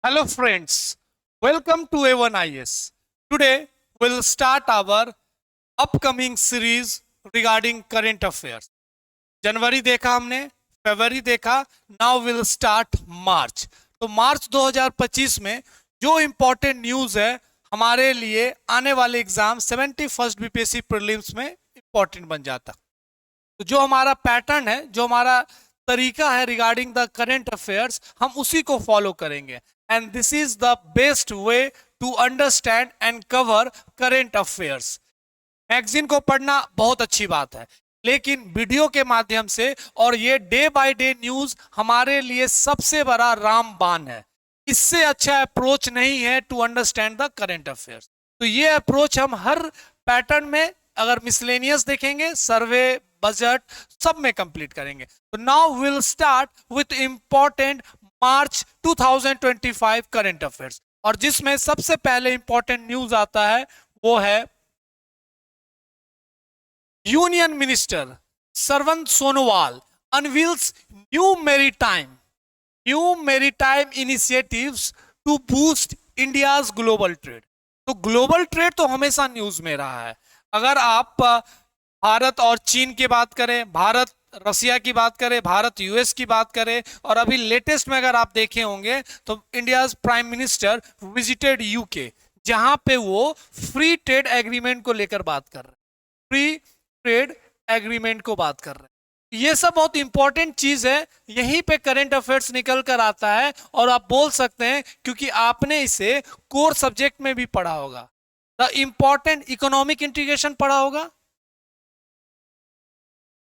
Hello friends, welcome to A1IS. Today we'll start our upcoming series regarding current affairs. जनवरी देखा हमने, फरवरी देखा, now will start March. तो मार्च 2025 में जो इम्पोर्टेंट न्यूज़ है हमारे लिए आने वाले एग्जाम 71st बीपीएससी प्रीलिम्स में इम्पोर्टेंट बन जाता। तो जो हमारा पैटर्न है, जो हमारा तरीका है रिगार्डिंग द करंट अफेयर्स, हम उसी को फॉलो करेंगे and this is the best way to understand and cover current affairs. Magazine को पढ़ना बहुत अच्छी बात है, लेकिन वीडियो के माध्यम से और ये डे बाय डे न्यूज हमारे लिए सबसे बड़ा रामबाण है। इससे अच्छा अप्रोच नहीं है to understand the current affairs. तो ये अप्रोच हम हर पैटर्न में, अगर मिसलेनियस देखेंगे, सर्वे, बजट, सब में कंप्लीट करेंगे। तो now will start with important March 2025 current affairs, और जिसमें सबसे पहले इंपॉर्टेंट न्यूज आता है वो है union minister Sarbananda Sonowal unveils new maritime initiatives to boost India's global trade. तो ग्लोबल ट्रेड तो हमेशा न्यूज में रहा है। अगर आप भारत और चीन की बात करें, भारत रसिया की बात करें, भारत यूएस की बात करें, और अभी लेटेस्ट में अगर आप देखे होंगे तो India's prime minister visited UK, जहां पे वो फ्री ट्रेड एग्रीमेंट को लेकर बात कर रहे हैं, फ्री ट्रेड एग्रीमेंट को बात कर रहे हैं। ये सब बहुत इंपॉर्टेंट चीज है, यहीं पे करंट अफेयर्स निकल कर आता है, और आप बोल सकते हैं क्योंकि आपने इसे कोर सब्जेक्ट में भी पढ़ा होगा। द इंपॉर्टेंट इकोनॉमिक इंटीग्रेशन पढ़ा होगा,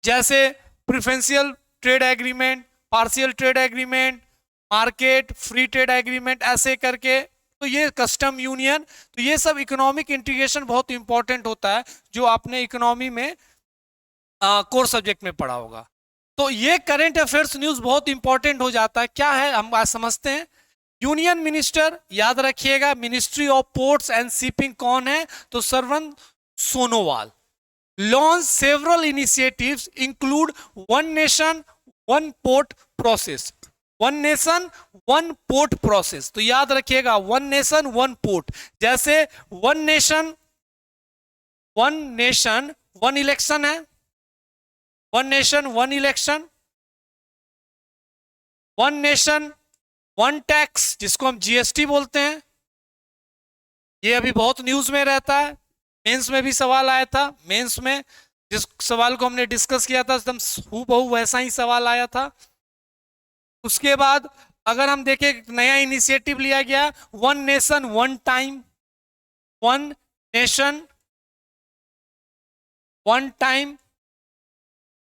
जैसे preferential trade agreement, partial trade agreement, market, free trade agreement, ऐसे करके। तो ये कस्टम यूनियन, तो ये सब इकोनॉमिक इंटीग्रेशन बहुत इंपॉर्टेंट होता है, जो आपने इकोनॉमी में कोर सब्जेक्ट में पढ़ा होगा। तो ये करंट अफेयर्स न्यूज बहुत इंपॉर्टेंट हो जाता है। क्या है हम आज समझते हैं। यूनियन मिनिस्टर, याद रखिएगा, ministry of ports and shipping कौन है, तो Sarbananda Sonowal. Launch several initiatives include one nation one port process. One nation one port process, तो याद रखिएगा वन नेशन वन पोर्ट। जैसे वन नेशन वन इलेक्शन है, one nation one election, one nation one tax, जिसको हम जीएसटी बोलते हैं। ये अभी बहुत न्यूज में रहता है, मेंस में भी सवाल आया था। मेंस में जिस सवाल को हमने डिस्कस किया था एकदम हूबहू वैसा ही सवाल आया था। उसके बाद अगर हम देखें, नया इनिशिएटिव लिया गया, one nation one time, one nation one time.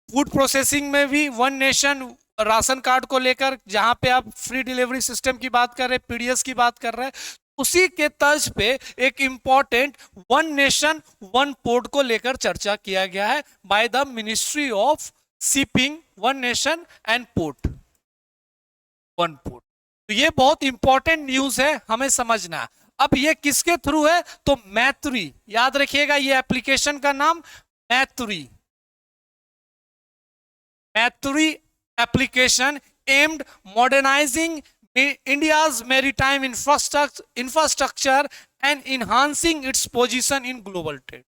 Food processing में भी वन नेशन, राशन कार्ड को लेकर, जहां पे आप फ्री डिलीवरी सिस्टम की बात कर रहे हैं, पीडीएस की बात कर रहे हैं, उसी के तर्ज पे एक important one nation one port को लेकर चर्चा किया गया है by the ministry of shipping. One nation and port, one port. तो ये बहुत इंपॉर्टेंट न्यूज है, हमें समझना। अब ये किसके थ्रू है, तो मैत्री, याद रखिएगा ये एप्लीकेशन का नाम मैत्री। मैत्री application aimed modernising India's maritime infrastructure and enhancing its position in global trade।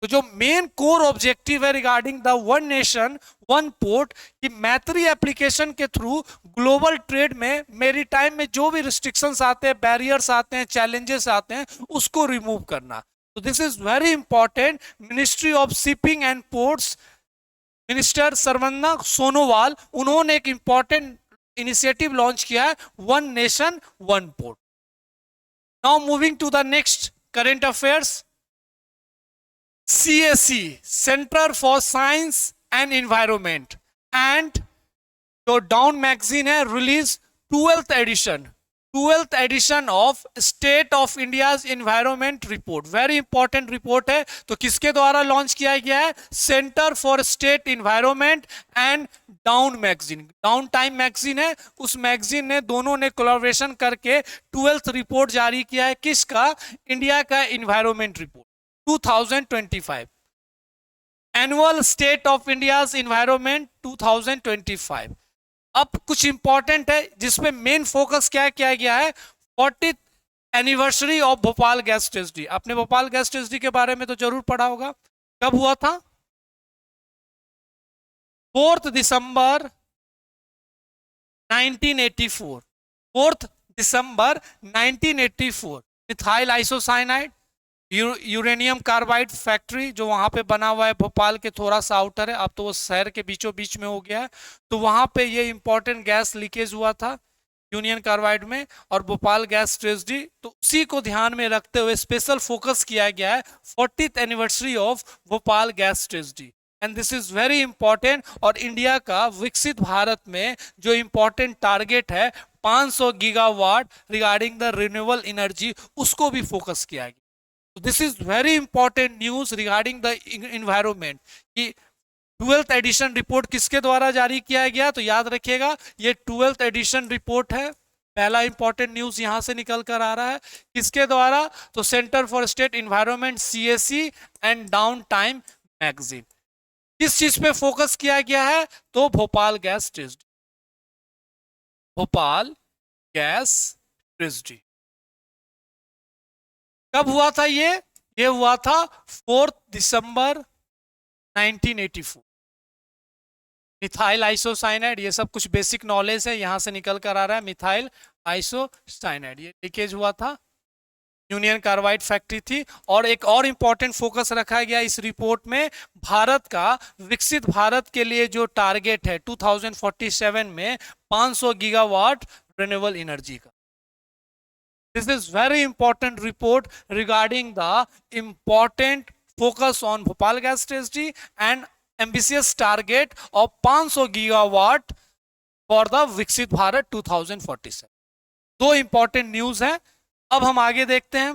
तो जो मेन कोर ऑब्जेक्टिव है regarding the one nation one port, कि मैत्री एप्लीकेशन के थ्रू ग्लोबल ट्रेड में, मेरीटाइम में जो भी रिस्ट्रिक्शंस आते हैं, बैरियर्स आते हैं, चैलेंजेस आते हैं, उसको रिमूव करना। तो this is very important. Ministry of shipping and ports, minister Sarbananda Sonowal, उन्होंने एक इंपॉर्टेंट इनिशिएटिव लॉन्च किया है, one nation one port. Now moving to the next current affairs. CSE, centre for science and environment, and जो down magazine है, release 12th edition of state of India's environment report. Very important report है। तो किसके द्वारा launch किया गया है, centre for state environment and down magazine, down time magazine है, उस मैगजीन ने, दोनों ने कोलैबोरेशन करके 12th रिपोर्ट जारी किया है। किसका, इंडिया का environment report 2025, annual state of India's environment 2025। अब कुछ इंपॉर्टेंट है जिसमें मेन फोकस क्या किया गया है, 40th anniversary of Bhopal gas tragedy. आपने भोपाल गैस ट्रेजेडी के बारे में तो जरूर पढ़ा होगा। कब हुआ था? 4 दिसंबर 1984। 4 दिसंबर 1984 methyl isocyanide uranium carbide factory जो वहां पे बना हुआ है, भोपाल के थोड़ा सा आउटर है, अब तो वो शहर के बीचों बीच में हो गया है। तो वहां पे ये इंपॉर्टेंट गैस लीकेज हुआ था यूनियन कार्बाइड में, और भोपाल गैस ट्रेजेडी, तो उसी को ध्यान में रखते हुए स्पेशल फोकस किया गया है 40th anniversary of Bhopal gas tragedy. And this is very important. और इंडिया का विकसित भारत में जो इंपॉर्टेंट टारगेट है 500 gigawatt regarding the renewable energy, उसको भी फोकस किया गया। This is very important news regarding the environment कि 12th एडिशन रिपोर्ट किसके द्वारा जारी किया गया, तो याद रखिएगा ये 12th एडिशन रिपोर्ट है। पहला इंपॉर्टेंट न्यूज यहां से निकल कर आ रहा है, किसके द्वारा, तो centre for state environment CSE and down time magazine. किस चीज पे फोकस किया गया है, तो Bhopal gas tragedy. Bhopal gas tragedy कब हुआ था? ये हुआ था 4 दिसंबर 1984। मिथाइल आइसोसाइनाइड, ये सब कुछ बेसिक नॉलेज है, यहां से निकल कर आ रहा है। मिथाइल आइसोसाइनाइड ये लीकेज हुआ था, यूनियन कार्बाइड फैक्ट्री थी। और एक और इंपॉर्टेंट फोकस रखा गया इस रिपोर्ट में, भारत का विकसित भारत के लिए जो टारगेट है 2047 में 500 गीगावाट रिन्यूएबल एनर्जी का। This is very important report regarding the important focus on Bhopal gas tragedy and ambitious target of 500 gigawatt for the Viksit Bharat 2047। दो इंपॉर्टेंट न्यूज है। अब हम आगे देखते हैं,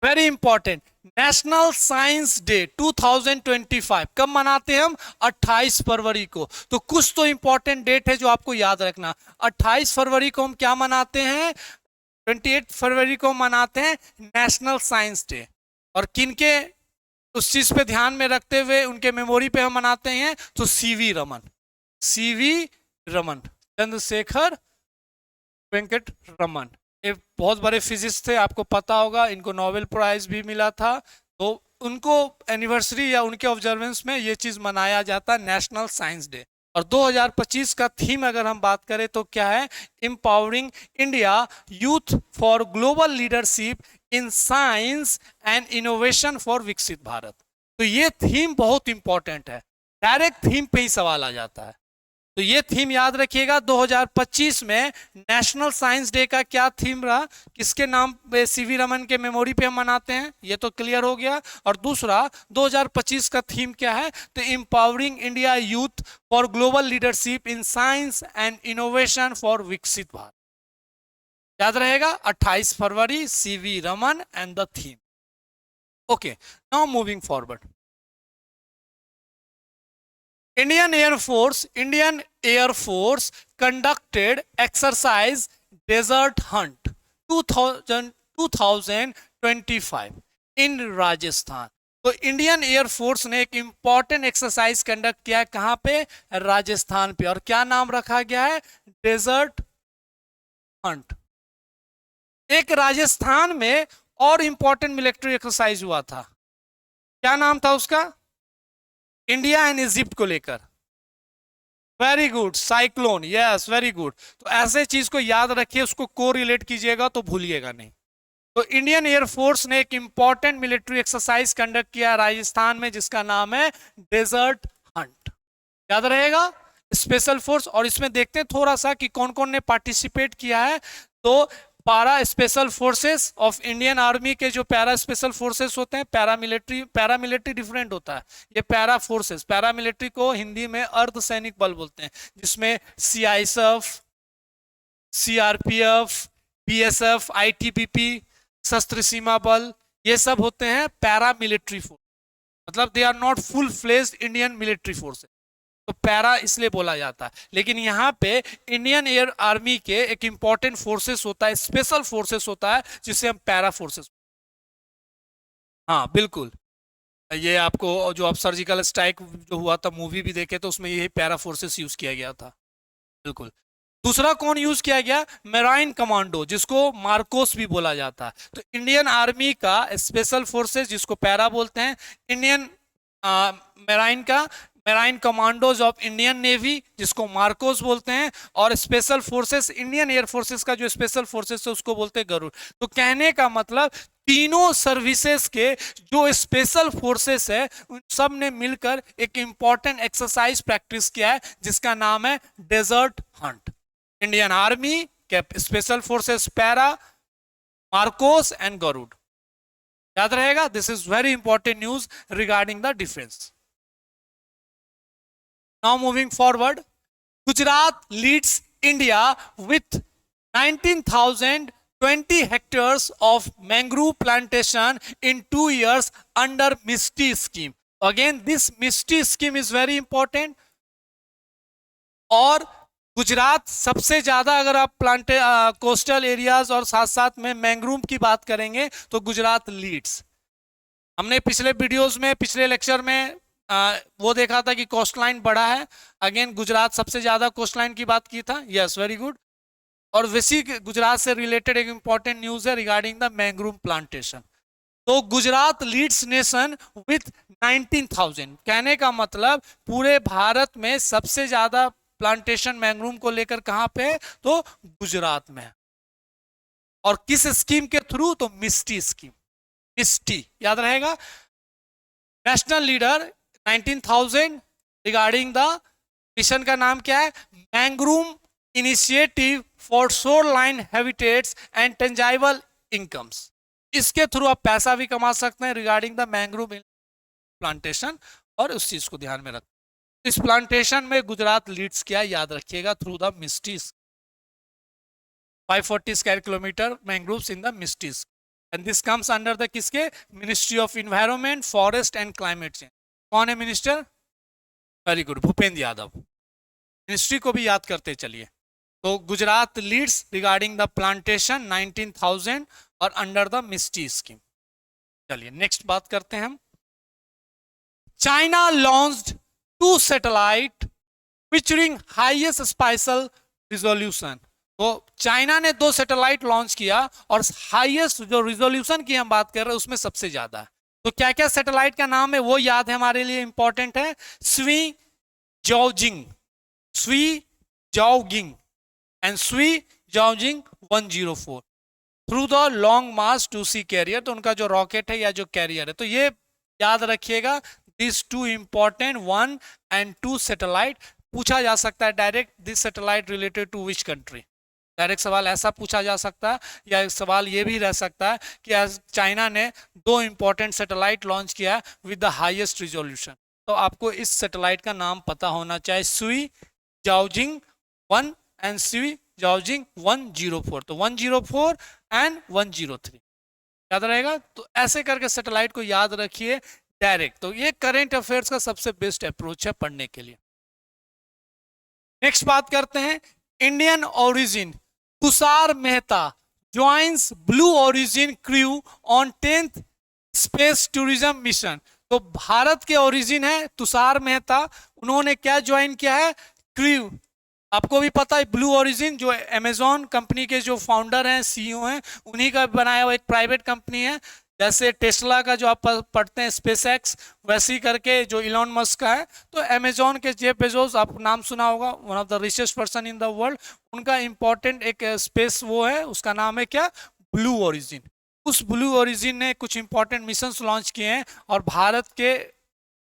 very important, national science day 2025 कब मनाते हैं हम? 28 फरवरी को। तो कुछ तो इंपॉर्टेंट डेट है जो आपको याद रखना। 28 फरवरी को हम क्या मनाते हैं? 28 फरवरी को मनाते हैं नेशनल साइंस डे। और किनके उस चीज पे ध्यान में रखते हुए उनके मेमोरी पे हम मनाते हैं? तो सीवी रमन, चंद्रशेखर वेंकट रमन, ये बहुत बड़े फिजिक्स थे, आपको पता होगा, इनको नोबेल प्राइज भी मिला था। तो उनको एनिवर्सरी या उनके ऑब्जर्वेंस में ये चीज मनाया जाता है नेशनल साइंस डे। और 2025 का थीम अगर हम बात करें तो क्या है? Empowering India youth for global leadership in science and innovation for Viksit Bharat. तो ये थीम बहुत इंपॉर्टेंट है, डायरेक्ट थीम पे ही सवाल आ जाता है। तो ये थीम याद रखिएगा। 2025 में नेशनल साइंस डे का क्या थीम रहा, किसके नाम पे, सीवी रमन के मेमोरी पे हम मनाते हैं, ये तो क्लियर हो गया। और दूसरा 2025 का थीम क्या है? तो empowering India youth for global leadership in science and innovation for Viksit Bharat. याद रहेगा 28 फरवरी, C V Raman and the theme. Okay, now moving forward, Indian Air Force conducted exercise Desert Hunt 2025 in Rajasthan. तो इंडियन एयर फोर्स ने एक important exercise conduct किया, कहां पे? राजस्थान पे। और क्या नाम रखा गया है? Desert hunt. एक राजस्थान में और इंपॉर्टेंट मिलिट्री एक्सरसाइज हुआ था, क्या नाम था उसका? इंडिया एंड इजिप्ट को लेकर। Very good, cyclone, yes very good. तो ऐसे चीज को याद रखिए, उसको को रिलेट कीजिएगा तो भूलिएगा नहीं। तो इंडियन एयर फोर्स ने एक इंपॉर्टेंट मिलिट्री एक्सरसाइज कंडक्ट किया राजस्थान में, जिसका नाम है डेजर्ट हंट। याद रहेगा, स्पेशल फोर्स। और इसमें देखते हैं थोड़ा सा कि कौन कौन ने पार्टिसिपेट किया है। तो para special forces of Indian army के जो पैरा स्पेशल फोर्सेस होते हैं, पैरामिलिट्री डिफरेंट होता है, ये पैरा फोर्सेस, पैरामिलिट्री को हिंदी में अर्ध सैनिक बल बोलते हैं, जिसमें CISF, CRPF, BSF, ITBP, सशस्त्र सीमा बल, ये सब होते हैं पैरामिलिट्री फोर्स। मतलब they are not full fledged Indian military forces, तो पैरा इसलिए बोला जाता है। लेकिन यहाँ पे इंडियन एयर आर्मी के एक इंपॉर्टेंट फोर्सेस होता है, स्पेशल फोर्सेस होता है, जिसे हम पैरा फोर्सेस। हाँ बिल्कुल, ये आपको जो आप सर्जिकल स्ट्राइक जो हुआ था मूवी भी देखे तो उसमें यही पैरा फोर्सेस यूज किया गया था, बिल्कुल। दूसरा कौन यूज किया गया? मेराइन कमांडो, जिसको मार्कोस भी बोला जाता है। तो इंडियन आर्मी का स्पेशल फोर्सेस, जिसको पैरा बोलते हैं, इंडियन मेराइन का marine commandos of Indian navy, जिसको मार्कोस बोलते हैं, और special forces, Indian air forces का जो स्पेशल फोर्सेस है उसको बोलते हैं गरुड़। तो कहने का मतलब तीनों सर्विसेज के जो स्पेशल फोर्सेस है उन सब ने मिलकर एक इंपॉर्टेंट एक्सरसाइज प्रैक्टिस किया है, जिसका नाम है डेजर्ट हंट। इंडियन आर्मी के special forces para, MARCOS and Garud. याद रहेगा, this is very important news regarding the defence. Now moving forward, Gujarat leads India with 19,020 hectares of mangrove plantation in 2 years under MISTI scheme. Again, this MISTI scheme is very important. और गुजरात सबसे ज्यादा, अगर आप coastal areas और साथ साथ में mangrove की बात करेंगे तो गुजरात लीड्स। हमने पिछले वीडियोस में, पिछले लेक्चर में वो देखा था कि कोस्ट लाइन बड़ा है। अगेन गुजरात सबसे ज्यादा कोस्ट लाइन की बात की था। Yes, very good. और वैसी गुजरात से रिलेटेड एक इंपॉर्टेंट न्यूज है रिगार्डिंग द मैंग्रोव प्लांटेशन। तो गुजरात लीड्स नेशन विथ 19,000, कहने का मतलब पूरे भारत में सबसे ज्यादा प्लांटेशन मैंग्रोव को लेकर कहां पे है? तो गुजरात में है। और किस स्कीम के थ्रू? तो मिस्टी स्कीम। मिस्टी याद रहेगा। National leader 19,000 regarding the mission का नाम क्या है? Mangrove initiative for shoreline habitats and tangible incomes. इसके थ्रू आप पैसा भी कमा सकते हैं रिगार्डिंग द मैंग्रोव प्लांटेशन, और उस चीज को ध्यान में रख। इस प्लांटेशन में गुजरात लीड्स किया, याद रखिएगा, through the MISHTIs. 540 square kilometre mangroves in the MISHTIs, and this comes under the किसके? Ministry of environment, forest and climate change. कौन है minister? Very good, Bhupender Yadav. Ministry को भी याद करते चलिए। तो Gujarat leads regarding the plantation 19,000 और अंडर द मिस्टी स्कीम। चलिए नेक्स्ट बात करते हैं हम। China launched 2 satellite featuring highest spatial resolution. तो चाइना ने 2 सैटेलाइट लॉन्च किया और हाईएस्ट जो रिजोल्यूशन की हम बात कर रहे हैं उसमें सबसे ज्यादा है। तो क्या क्या सैटेलाइट का नाम है वो याद है, हमारे लिए इंपॉर्टेंट है। स्वी जाओजिंग, स्वी जाओगिंग एंड स्वी जाओजिंग 104 through the long march 2C carrier. तो उनका जो रॉकेट है या जो कैरियर है, तो ये याद रखिएगा, दिस 2 इंपॉर्टेंट 1 and 2 सैटेलाइट। पूछा जा सकता है direct, this satellite related to which country. Direct सवाल ऐसा पूछा जा सकता है, या एक सवाल ये भी रह सकता है कि चाइना ने 2 इंपॉर्टेंट सैटेलाइट लॉन्च किया विद द हाईएस्ट रिजोल्यूशन। तो आपको इस सैटेलाइट का नाम पता होना चाहिए, स्वी जाओजिंग 1 एंड स्वी जाओजिंग 104। तो 104 एंड 103 याद रहेगा। तो ऐसे करके सैटेलाइट को याद रखिए डायरेक्ट। तो ये करेंट अफेयर्स का सबसे बेस्ट अप्रोच है पढ़ने के लिए। नेक्स्ट बात करते हैं, Indian origin Tushar Mehta joins blue origin crew on 10th space tourism mission. तो भारत के ओरिजिन है तुषार मेहता, उन्होंने क्या ज्वाइन किया है? क्रू। आपको भी पता है ब्लू ओरिजिन जो अमेजॉन कंपनी के जो फाउंडर हैं, CEO हैं, उन्हीं का बनाया हुआ एक प्राइवेट कंपनी है। जैसे टेस्ला का जो आप पढ़ते हैं स्पेस एक्स, वैसे ही करके जो इलॉन मस्क का है। तो अमेजॉन के जेफ बेजोस, आप नाम सुना होगा, one of the richest person in the world. उनका इंपॉर्टेंट एक स्पेस वो है, उसका नाम है क्या? Blue origin. उस ब्लू ओरिजिन ने कुछ इंपॉर्टेंट मिशन लॉन्च किए हैं और भारत के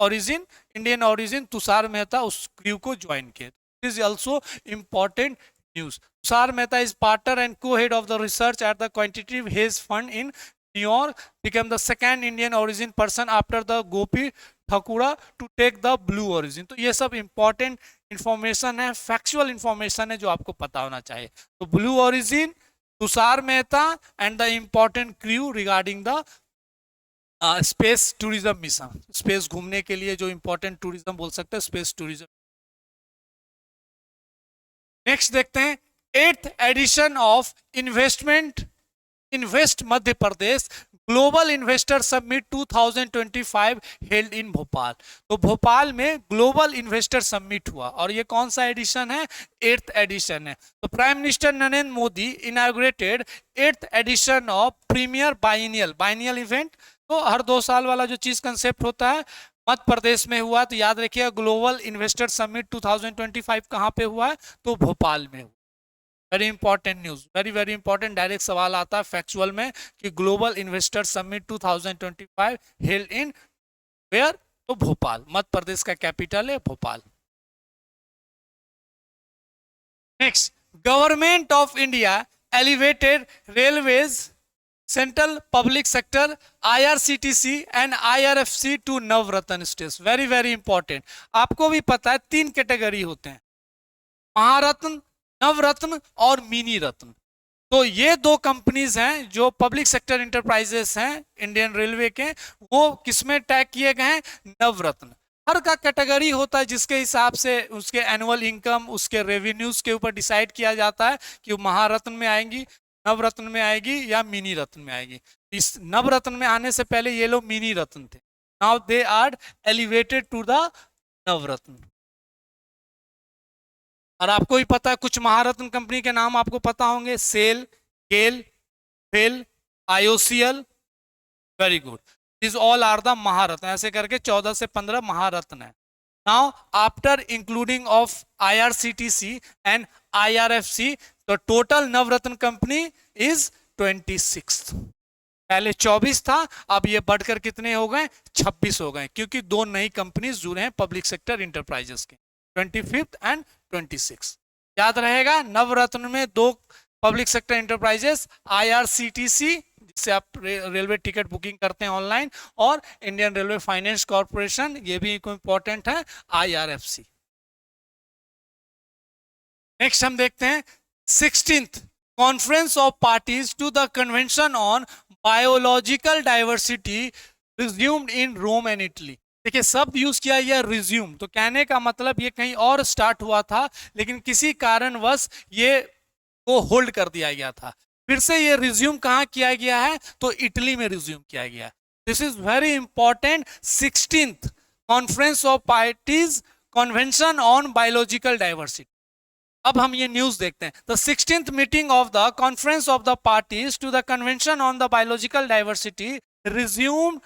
origin, Indian origin Tushar Mehta उस क्रू को ज्वाइन किए। This is also important news. Tushar Mehta is partner and co-head of the research at the Quantitative Haze Fund in New York. Became the second Indian origin person after the Gopi Thakura to take the blue origin. तो ये सब important information है, factual information है जो आपको पता होना चाहिए। तो blue origin, Tushar Mehta and the important crew regarding the space tourism mission. Space घूमने के लिए जो इंपॉर्टेंट टूरिज्म बोल सकते हैं, स्पेस टूरिज्म। नेक्स्ट देखते हैं, 8th edition of invest Madhya Pradesh global investor summit 2025 held in Bhopal. तो भोपाल में ग्लोबल इन्वेस्टर समिट हुआ और ये कौन सा एडिशन है? 8th एडिशन है। तो prime minister Narendra Modi inaugurated 8th edition of premier biennial event. तो हर 2 साल वाला जो चीज कंसेप्ट होता है, मध्य प्रदेश में हुआ। तो याद रखिएगा ग्लोबल इन्वेस्टर समिट 2025 कहाँ पे हुआ है? तो भोपाल में हुआ। Very important news, very very important. Direct सवाल आता है फैक्चुअल में कि global investor summit 2025 held in where? तो भोपाल, मध्य प्रदेश का कैपिटल है Bhopal. Next, government of India elevated railways, central public sector, IRCTC and IRFC to Navratna status. Very very important. आपको भी पता है 3 कैटेगरी होते हैं, महारत्न, नवरत्न और मिनी रत्न। तो ये 2 कंपनीज हैं जो पब्लिक सेक्टर इंटरप्राइजेस हैं इंडियन रेलवे के, वो किसमें टैग किए गए हैं? नवरत्न। हर का कैटेगरी होता है जिसके हिसाब से उसके एनुअल इनकम, उसके रेवेन्यूज के ऊपर डिसाइड किया जाता है कि वो महारत्न में आएंगी, नवरत्न में आएगी या मिनी रत्न में आएगी। इस नवरत्न में आने से पहले ये लोग मिनी रत्न थे। Now they are elevated to the Navratna. और आपको ही पता है कुछ महारत्न कंपनी के नाम आपको पता होंगे, सेल, गेल, फेल, IOCL। Very good, this all are the Maharatna. ऐसे करके 14 से 15 महारत्न है। Now after including of IRCTC and IRFC, तो टोटल नवरत्न कंपनी इज 26। पहले 24 था, अब ये बढ़कर कितने हो गए? 26 हो गए, क्योंकि 2 नई कंपनीज जुड़े हैं पब्लिक सेक्टर इंटरप्राइजेस के, 25th एंड 26। याद रहेगा, नवरत्न में 2 पब्लिक सेक्टर इंटरप्राइजेस, IRCTC जिससे आप रेलवे टिकट बुकिंग करते हैं ऑनलाइन, और इंडियन रेलवे फाइनेंस कॉर्पोरेशन, ये भी इंपॉर्टेंट है, IRFC। नेक्स्ट हम देखते हैं 16th conference of parties to the convention on biological diversity resumed in Rome and Italy. देखिए शब्द यूज किया गया रिज्यूम, तो कहने का मतलब ये कहीं और स्टार्ट हुआ था, लेकिन किसी कारणवश ये को होल्ड कर दिया गया था। फिर से ये रिज्यूम कहाँ किया गया है? तो इटली में रिज्यूम किया गया है। This is very important. 16th conference of parties convention on biological diversity. अब हम ये न्यूज देखते हैं। The 16th meeting of the conference of the parties to the convention on the biological diversity resumed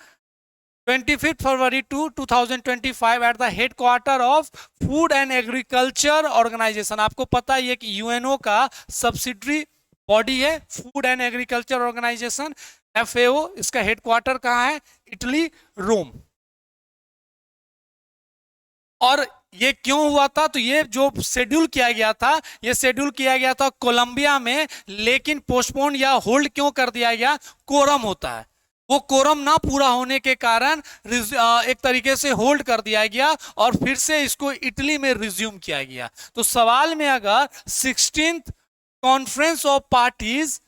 25 February 2025 at the headquarter of food and agriculture organisation. आपको पता है कि UNO का सब्सिडरी बॉडी है food and agriculture organisation, FAO। इसका headquarter कहाँ है? Italy, रोम। और ये क्यों हुआ था? तो ये जो शेड्यूल किया गया था, ये शेड्यूल किया गया था कोलंबिया में, लेकिन पोस्टपोन या होल्ड क्यों कर दिया गया? कोरम होता है, वो कोरम ना पूरा होने के कारण एक तरीके से होल्ड कर दिया गया और फिर से इसको इटली में रिज्यूम किया गया। तो सवाल में अगर 16th conference of parties,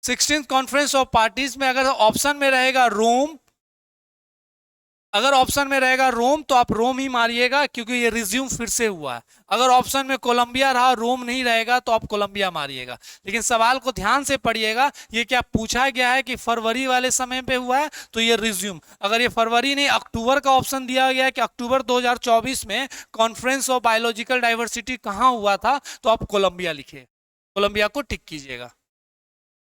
16th conference of parties में अगर ऑप्शन में रहेगा रोम, अगर ऑप्शन में रहेगा रोम तो आप रोम ही मारिएगा, क्योंकि ये रिज्यूम फिर से हुआ है। अगर ऑप्शन में कोलंबिया रहा, रोम नहीं रहेगा, तो आप कोलंबिया मारिएगा। लेकिन सवाल को ध्यान से पढ़िएगा, ये क्या पूछा गया है कि फरवरी वाले समय पे हुआ है, तो ये रिज्यूम। अगर ये फरवरी नहीं अक्टूबर का ऑप्शन दिया गया है कि अक्टूबर 2024 में कॉन्फ्रेंस ऑफ बायोलॉजिकल डाइवर्सिटी कहाँ हुआ था, तो आप कोलंबिया लिखिए, कोलंबिया को टिक कीजिएगा।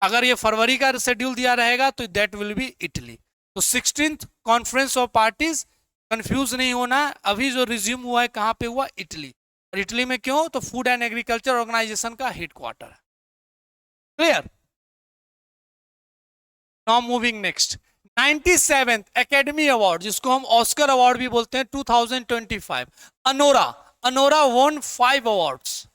अगर ये फरवरी का शेड्यूल दिया रहेगा तो दैट विल बी इटली। तो 16th conference of parties, confuse नहीं होना, अभी जो रिज्यूम हुआ है कहां पे हुआ? इटली। और इटली में क्यों? तो फूड एंड एग्रीकल्चर ऑर्गेनाइजेशन का हेडक्वार्टर है। Clear? Now moving next, 97th academy award, जिसको हम ऑस्कर अवार्ड भी बोलते हैं, 2025। Anora won 5 awards,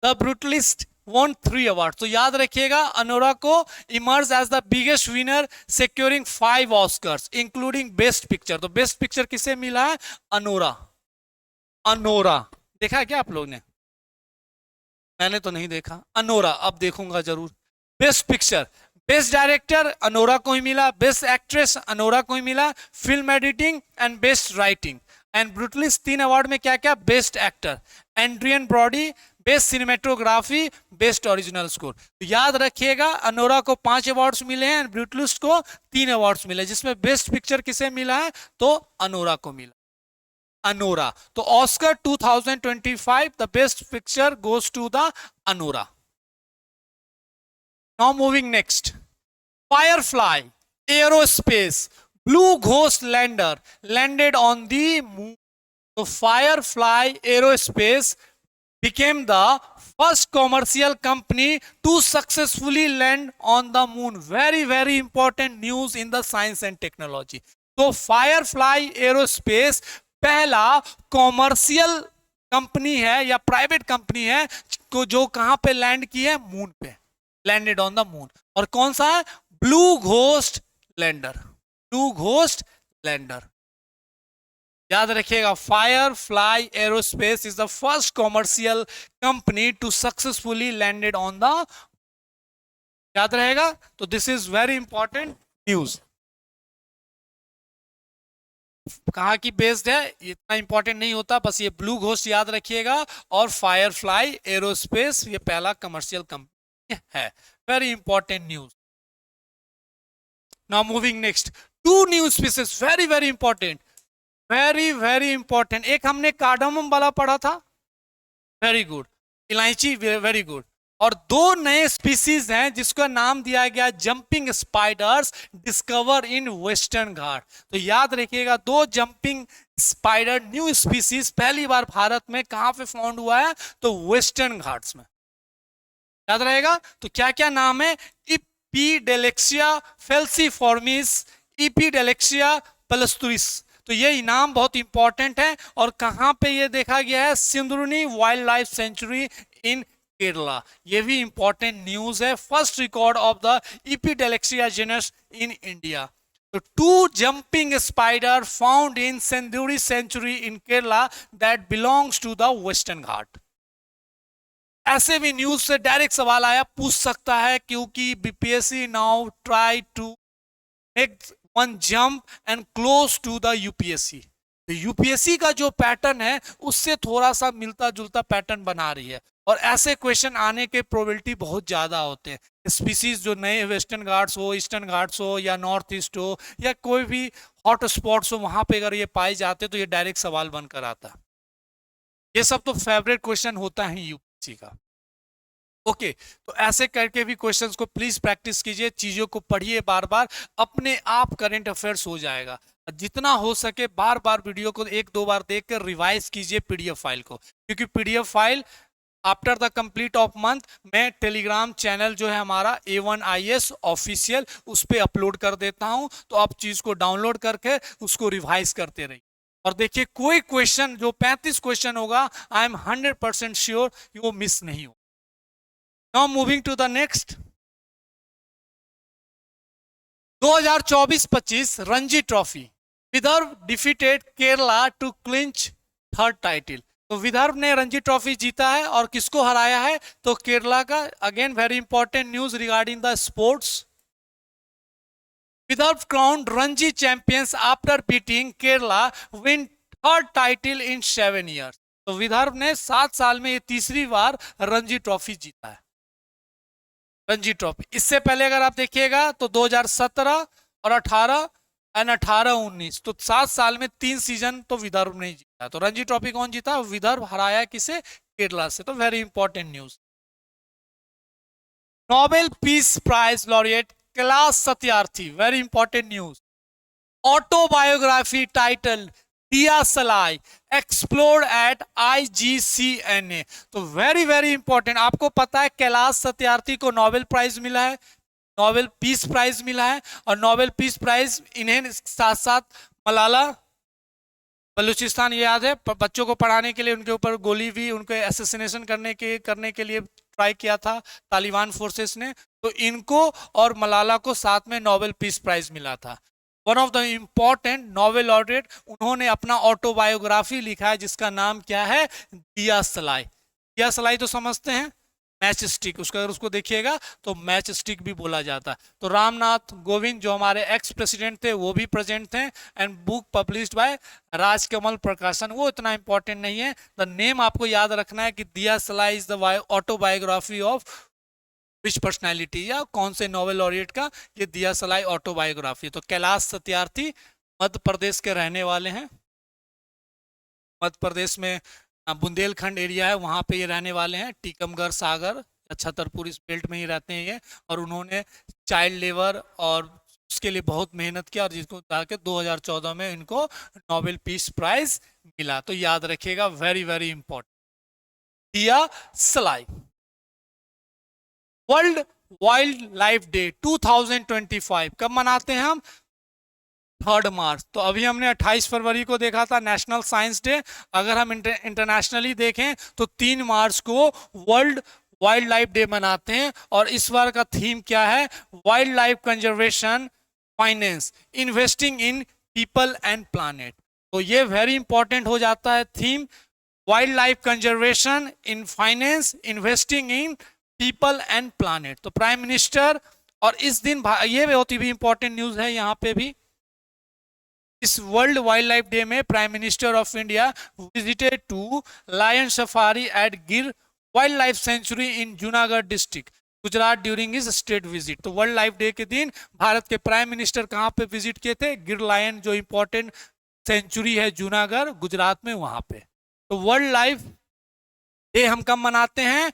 the Brutalist won 3 awards। तो याद रखिएगा, अनोरा को emerge as the biggest winner securing 5 Oscars including best picture. तो बेस्ट पिक्चर किसे मिला है? अनोरा। देखा है क्या आप लोग ने? मैंने तो नहीं देखा अनोरा, अब देखूंगा जरूर। Best picture, best director Anora को ही मिला, बेस्ट एक्ट्रेस अनोरा को ही मिला, film editing and best writing. And Brutalist 3 award में क्या क्या? Best actor Adrien Brody, best cinematography, best original score. तो याद रखिएगा, अनोरा को 5 अवार्ड्स मिले हैं, ब्रूटलिस्ट को 3 अवार्ड्स मिले, जिसमें बेस्ट पिक्चर किसे मिला है, तो अनोरा को मिला, अनोरा। तो Oscar 2025 the best picture goes to the Anora. Now moving next, Firefly Aerospace Blue Ghost lander landed on the moon. So Firefly Aerospace became the first commercial company to successfully land on the moon. Very very important news in the science and technology. तो Firefly Aerospace पहला commercial company है या private company है जो कहां पे land की है, मून पे, लैंडेड ऑन द मून। और कौन सा है, blue ghost lander, blue ghost lander. याद रखिएगा, Firefly Aerospace is the first commercial company to successfully landed on the, याद रहेगा। तो this is very important news. कहां की बेस्ड है इतना इंपॉर्टेंट नहीं होता, बस ये ब्लू घोस्ट याद रखिएगा। और फायरफ्लाई एरोस्पेस ये पहला कमर्शियल कंपनी है। Very important news. Now moving next, 2 new species, very very important, very very important। एक हमने कार्डामम वाला पढ़ा था, वेरी गुड, इलायची, वेरी गुड। और 2 नए स्पीसीज हैं जिसका नाम दिया गया jumping spiders, discover in Western Ghat. तो याद रखिएगा, 2 जंपिंग स्पाइडर न्यू स्पीसीज पहली बार भारत में कहां पे फाउंड हुआ है, तो वेस्टर्न घाट्स में, याद रहेगा। तो क्या क्या नाम है, इपीडेलेक्सिया फेल्सीफॉर्मिस, इपीडेलेक्सिया पलस्तुरिस। तो ये इनाम बहुत इंपॉर्टेंट है। और कहां पे ये देखा गया है, Shendurney wild life sanctuary in Kerala. ये भी इंपॉर्टेंट न्यूज है। First record of the Epidelaxia genus in India. तो 2 jumping spider found in Senduri Sanctuary in Kerala that belongs to the Western Ghat। ऐसे भी न्यूज से डायरेक्ट सवाल आया, पूछ सकता है, क्योंकि BPSC now try to make one jump and close to the UPSC. तो यूपीएससी का जो पैटर्न है उससे थोड़ा सा मिलता जुलता पैटर्न बना रही है, और ऐसे क्वेश्चन आने के प्रोबेबिलिटी बहुत ज्यादा होते हैं। स्पीसीज जो नए वेस्टर्न घाट्स हो, ईस्टर्न घाट्स हो, या नॉर्थ ईस्ट हो, या कोई भी हॉट स्पॉट्स हो, वहां पे अगर ये पाए जाते तो ये डायरेक्ट सवाल बनकर आता। ये सब तो फेवरेट क्वेश्चन होता है यूपीएससी का। ओके, तो ऐसे करके भी क्वेश्चंस को प्लीज प्रैक्टिस कीजिए, चीजों को पढ़िए बार बार, अपने आप करंट अफेयर्स हो जाएगा। जितना हो सके बार बार वीडियो को 1-2 बार देखकर रिवाइज कीजिए पीडीएफ फाइल को, क्योंकि PDF file after the complete of month मैं टेलीग्राम चैनल जो है हमारा A1IS ऑफिशियल, उस पर अपलोड कर देता हूं। तो आप चीज को डाउनलोड करके उसको रिवाइज करते रहिए। और देखिए, कोई क्वेश्चन जो 35 क्वेश्चन होगा, आई एम 100% श्योर वो मिस नहीं हो। Now moving to the next, 2024-25 Ranji trophy, Vidarbha defeated Kerala to clinch 3rd title. तो विदर्भ ने रणजी ट्रॉफी जीता है, और किसको हराया है, तो केरला का। Again very important news regarding the sports. Vidarbha crowned Ranji champions after beating Kerala win 3rd title in 7 years। तो विदर्भ ने 7 साल में ये तीसरी बार रणजी ट्रॉफी जीता है, रणजी ट्रॉफी। इससे पहले अगर आप देखिएगा तो 2017 और 18 एंड 18-19, तो 7 साल में 3 सीजन तो विदर्भ नहीं जीता। तो रणजी ट्रॉफी कौन जीता, विदर्भ हराया किसे, केरला से। तो very important news. Nobel peace prize laureate Kailash Satyarthi, very important news. Autobiography title Diya Salai explored at IGCNA। तो वेरी वेरी इंपॉर्टेंट। आपको पता है कैलाश सत्यार्थी को नोबेल प्राइज मिला है, नोबेल पीस प्राइज मिला है। और नोबेल पीस प्राइज इन्हें साथ साथ मलाला बलूचिस्तान, याद है, बच्चों को पढ़ाने के लिए उनके ऊपर गोली भी, उनको असैसिनेशन करने के लिए ट्राई किया था तालिबान फोर्सेस ने। तो इनको और मलाला को साथ में नोबेल पीस प्राइज मिला था। One of the important Nobel laureate, उन्होंने अपना ऑटोबायोग्राफी लिखा है जिसका नाम क्या है, दिया सलाई। दिया सलाई तो समझते हैं, मैच स्टिक, उसका अगर उसको देखिएगा तो मैच स्टिक भी बोला जाता है। तो रामनाथ कोविंद जो हमारे एक्स प्रेसिडेंट थे वो भी प्रेजेंट थे। And book published by Rajkamal प्रकाशन, वो इतना इंपॉर्टेंट नहीं है। द नेम आपको याद रखना है कि दिया सलाई is the autobiography of which personality, या कौन से नोबेल लॉरिएट का ये दिया सलाई ऑटोबायोग्राफी। तो कैलाश सत्यार्थी मध्य प्रदेश के रहने वाले हैं। मध्य प्रदेश में बुंदेलखंड एरिया है, वहाँ पे ये रहने वाले हैं। टीकमगढ़ सागर या छतरपुर इस बेल्ट में ही रहते हैं ये। और उन्होंने चाइल्ड लेबर और उसके लिए बहुत मेहनत किया, और जिसको जाके 2014 में इनको नोबेल पीस प्राइज मिला। तो याद रखिएगा, वेरी वेरी इंपॉर्टेंट, दिया सलाई। वर्ल्ड वाइल्ड लाइफ डे 2025 कब मनाते हैं हम? 3 मार्च। तो अभी हमने 28 फरवरी को देखा था नेशनल साइंस डे। अगर हम इंटरनेशनली देखें तो 3 मार्च को वर्ल्ड वाइल्ड लाइफ डे मनाते हैं। और इस बार का थीम क्या है? Wild life conservation, finance, investing in people and planet. तो ये वेरी इंपॉर्टेंट हो जाता है theme, wild life conservation, in finance, investing in people and planet. तो प्राइम मिनिस्टर, और इस दिन ये बहुत ही इंपॉर्टेंट न्यूज है यहाँ पे भी, इस वर्ल्ड वाइल्ड लाइफ डे में prime minister of India visited to lion safari at Gir wild life sanctuary in Junagadh district Gujarat during his state visit. तो वर्ल्ड लाइफ डे के दिन भारत के प्राइम मिनिस्टर कहाँ पे विजिट किए थे? गिर लायन जो इंपॉर्टेंट सेंचुरी है जूनागढ़ गुजरात में, वहां पे। तो वर्ल्ड लाइफ डे हम कब मनाते हैं?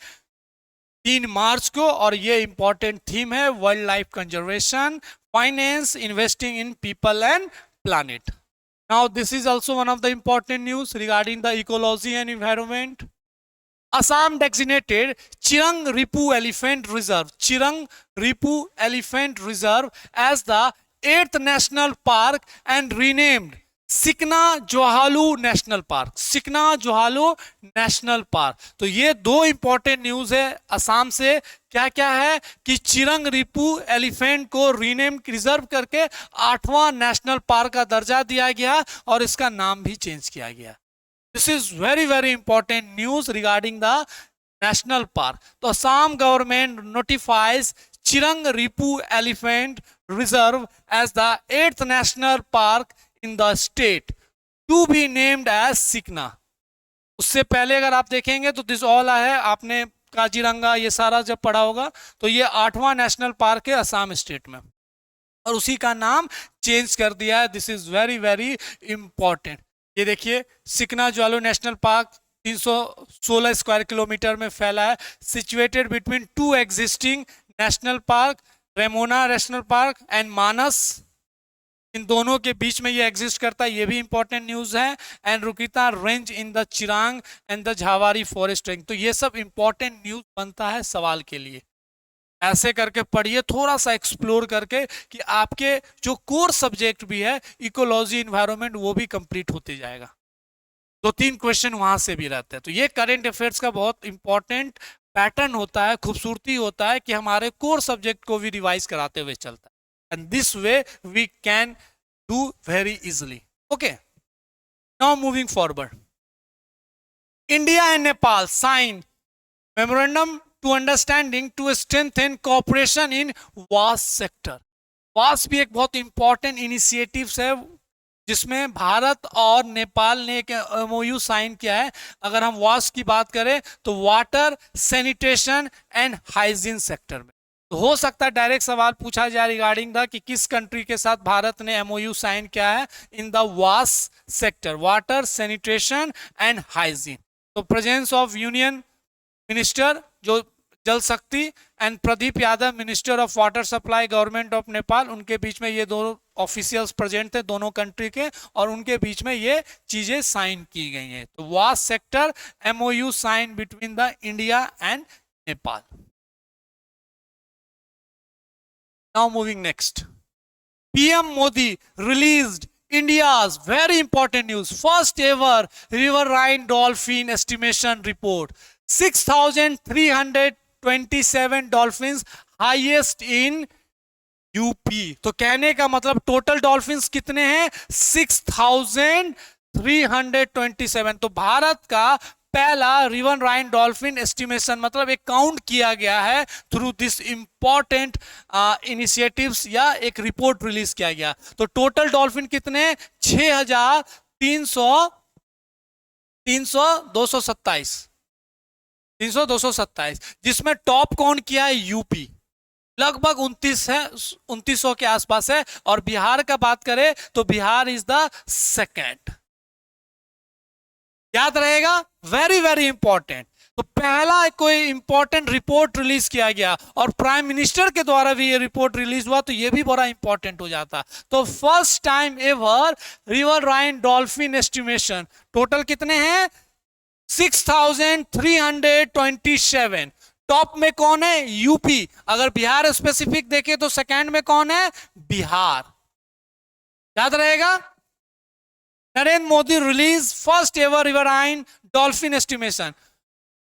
3 मार्च को। और ये इंपॉर्टेंट थीम है world life conservation, finance, investing in people and planet. Now this is also one of the important news regarding the ecology and environment. Assam designated Chirang Ripu Elephant Reserve, Chirang Ripu Elephant Reserve as the 8th national park and renamed Sikhna Jwhwlao national park, Sikhna Jwhwlao national park. तो ये दो important news है असम से। क्या क्या है कि चिरंग Ripu elephant को रीनेम रिजर्व करके 8वां नेशनल पार्क का दर्जा दिया गया और इसका नाम भी चेंज किया गया। This is very very important news regarding the national park. तो Assam government notifies Chirang Ripu elephant reserve as the 8th national park in the state to be named as Sikhna. उससे पहले अगर आप देखेंगे तो दिस ऑल है, आपने काजीरंगा ये सारा जब पढ़ा होगा, तो ये 8वां नेशनल पार्क है असम स्टेट में और उसी का नाम चेंज कर दिया है। This is very very important. ये देखिए Sikhna Jwhwlao national park 316 square kilometre में फैला है, situated between 2 existing national park, Raimona national park and Manas, इन दोनों के बीच में ये एग्जिस्ट करता है, ये भी इंपॉर्टेंट न्यूज है। And Runikhata range in the Chirang and the Jhawari forest range. तो ये सब इंपॉर्टेंट न्यूज बनता है सवाल के लिए। ऐसे करके पढ़िए, थोड़ा सा एक्सप्लोर करके, कि आपके जो कोर सब्जेक्ट भी है इकोलॉजी इन्वायरमेंट वो भी कंप्लीट होते जाएगा। 2-3 क्वेश्चन वहां से भी रहते हैं। तो ये करंट अफेयर्स का बहुत इंपॉर्टेंट पैटर्न होता है, खूबसूरती होता है कि हमारे कोर सब्जेक्ट को भी रिवाइज कराते हुए चलता है। And this way we can do very easily. Okay. Now moving forward. India and Nepal signed memorandum to understanding to strengthen cooperation in WAS sector. WAS भी एक बहुत इंपॉर्टेंट इनिशिएटिव्स है जिसमें भारत और नेपाल ने एक MOU साइन किया है। अगर हम WAS की बात करें तो water, sanitation and hygiene sector में। तो हो सकता है डायरेक्ट सवाल पूछा जाए रिगार्डिंग द कि किस कंट्री के साथ भारत ने MOU साइन किया है इन द वास sector, water, sanitation and hygiene. तो प्रेजेंस ऑफ यूनियन मिनिस्टर जो जल शक्ति and Pradeep Yadav minister of water supply government of Nepal, उनके बीच में ये दोनों ऑफिशियल्स प्रेजेंट थे दोनों कंट्री के, और उनके बीच में ये चीजें साइन की गई हैं। तो was sector MOU sign between the India and Nepal. Now moving next, PM Modi released India's very important news, first ever riverine dolphin estimation report. 6,327 dolphins, highest in UP। तो कहने का मतलब टोटल डॉल्फिन्स कितने हैं? 6,327। तो भारत का पहला रिवर राइन dolphin estimation, मतलब एक काउंट किया गया है थ्रू दिस इंपॉर्टेंट इनिशिएटिव्स, या एक रिपोर्ट रिलीज किया गया। तो टोटल डॉल्फिन कितने, 6,227, जिसमें टॉप कौन किया है, यूपी, लगभग 29 है, 2900 के आसपास है। और बिहार का बात करें तो बिहार इज द सेकेंड। याद रहेगा, वेरी वेरी इंपॉर्टेंट। तो पहला कोई इंपॉर्टेंट रिपोर्ट रिलीज किया गया और प्राइम मिनिस्टर के द्वारा भी ये रिपोर्ट रिलीज हुआ, तो ये भी बड़ा इंपॉर्टेंट हो जाता। तो फर्स्ट टाइम एवर रिवर राइन डॉल्फिन एस्टिमेशन, टोटल कितने हैं, 6,327। टॉप में कौन है, यूपी। अगर बिहार स्पेसिफिक देखें तो सेकंड में कौन है, बिहार। याद रहेगा, Narendra Modi release first ever riverine dolphin estimation,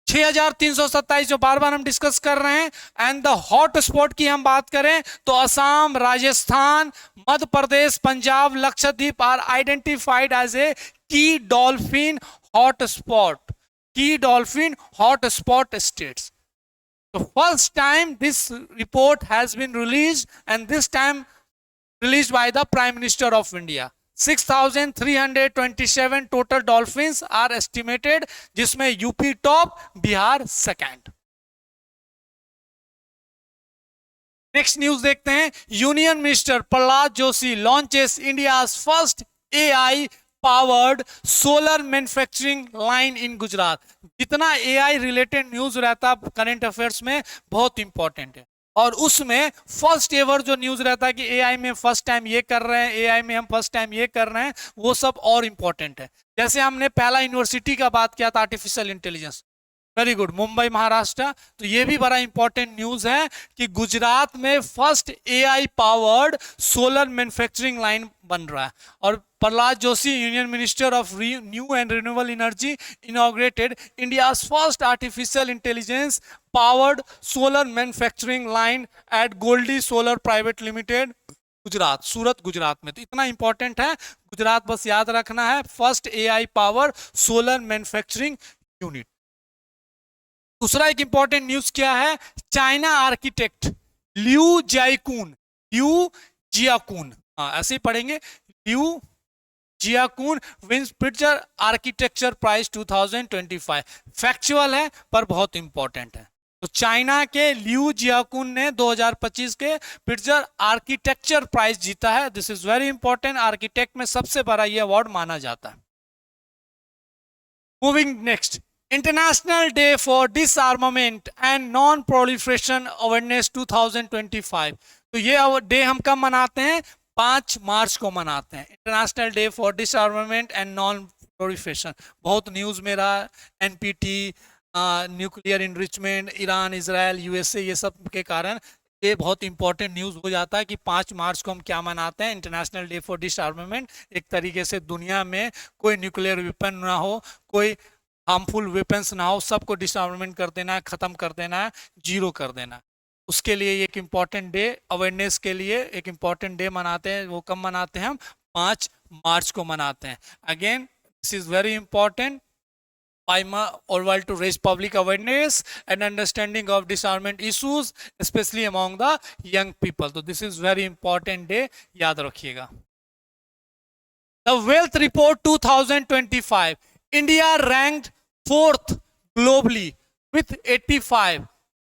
6,327 जो बार बार हम डिस्कस कर रहे हैं। एंड द हॉट स्पॉट की हम बात करें तो Assam, Rajasthan, Madhya Pradesh, Punjab, Lakshadweep are identified as a key dolphin hot spot, key dolphin hot spot states. So first time this report has been released, and this time released by the Prime Minister of India. 6,327 total dolphins are estimated, जिसमें UP top, Bihar second. Next news देखते हैं। Union minister Prahlad Joshi launches India's first AI powered solar manufacturing line in Gujarat. जितना AI related news रहता है current affairs में, बहुत इंपॉर्टेंट है। और उसमें फर्स्ट एवर जो न्यूज रहता है कि एआई में फर्स्ट टाइम ये कर रहे हैं, एआई में हम फर्स्ट टाइम ये कर रहे हैं, वो सब और इंपॉर्टेंट है। जैसे हमने पहला यूनिवर्सिटी का बात किया था, artificial intelligence, very good, Mumbai Maharashtra. तो ये भी बड़ा इंपॉर्टेंट न्यूज है कि गुजरात में first AI powered solar manufacturing line बन रहा है। और Prahlad Joshi, union minister of new and renewable energy, inaugurated India's first artificial intelligence powered solar manufacturing line at Goldi solar private limited, Gujarat, Surat, Gujarat में। तो इतना इंपॉर्टेंट है, गुजरात बस याद रखना है, first AI power solar manufacturing unit. दूसरा एक इंपॉर्टेंट न्यूज क्या है, China architect Liu Jiakun, Liu Jiakun, ऐसे ही पढ़ेंगे, Liu Jiakun wins Pritzker architecture prize 2025। Factual है पर बहुत इंपॉर्टेंट है। तो चाइना के लियू जियाकुन ने 2025 के प्रिट्जर आर्किटेक्चर प्राइज जीता है। This is very important, architect में सबसे बड़ा यह अवार्ड माना जाता है। Moving next, international day for डिसआर्मामेंट and non proliferation awareness 2025। तो ये डे हम कब मनाते हैं, 5 मार्च को मनाते हैं, international day for डिसआर्मामेंट and non proliferation. बहुत न्यूज में रहा, NPT, nuclear enrichment, Iran, Israel, USA, ये सब के कारण ये बहुत इंपॉर्टेंट न्यूज हो जाता है कि 5 मार्च को हम क्या मनाते हैं, इंटरनेशनल डे फॉर डिसआर्मामेंट। एक तरीके से दुनिया में कोई न्यूक्लियर वेपन ना हो, कोई हार्मफुल वेपन्स ना हो, सबको डिसआर्मामेंट कर देना है, खत्म कर देना है, जीरो कर देना है। उसके लिए एक इम्पॉर्टेंट डे, अवेयरनेस के लिए एक इम्पॉर्टेंट डे मनाते हैं। वो कब मनाते हैं हम, 5 मार्च को मनाते हैं। Again this is very important, all world to raise public awareness and understanding of disarmament issues, especially among the young people. So this is very important day, याद रखिएगा। The Wealth Report 2025, India ranked 4th globally with 85,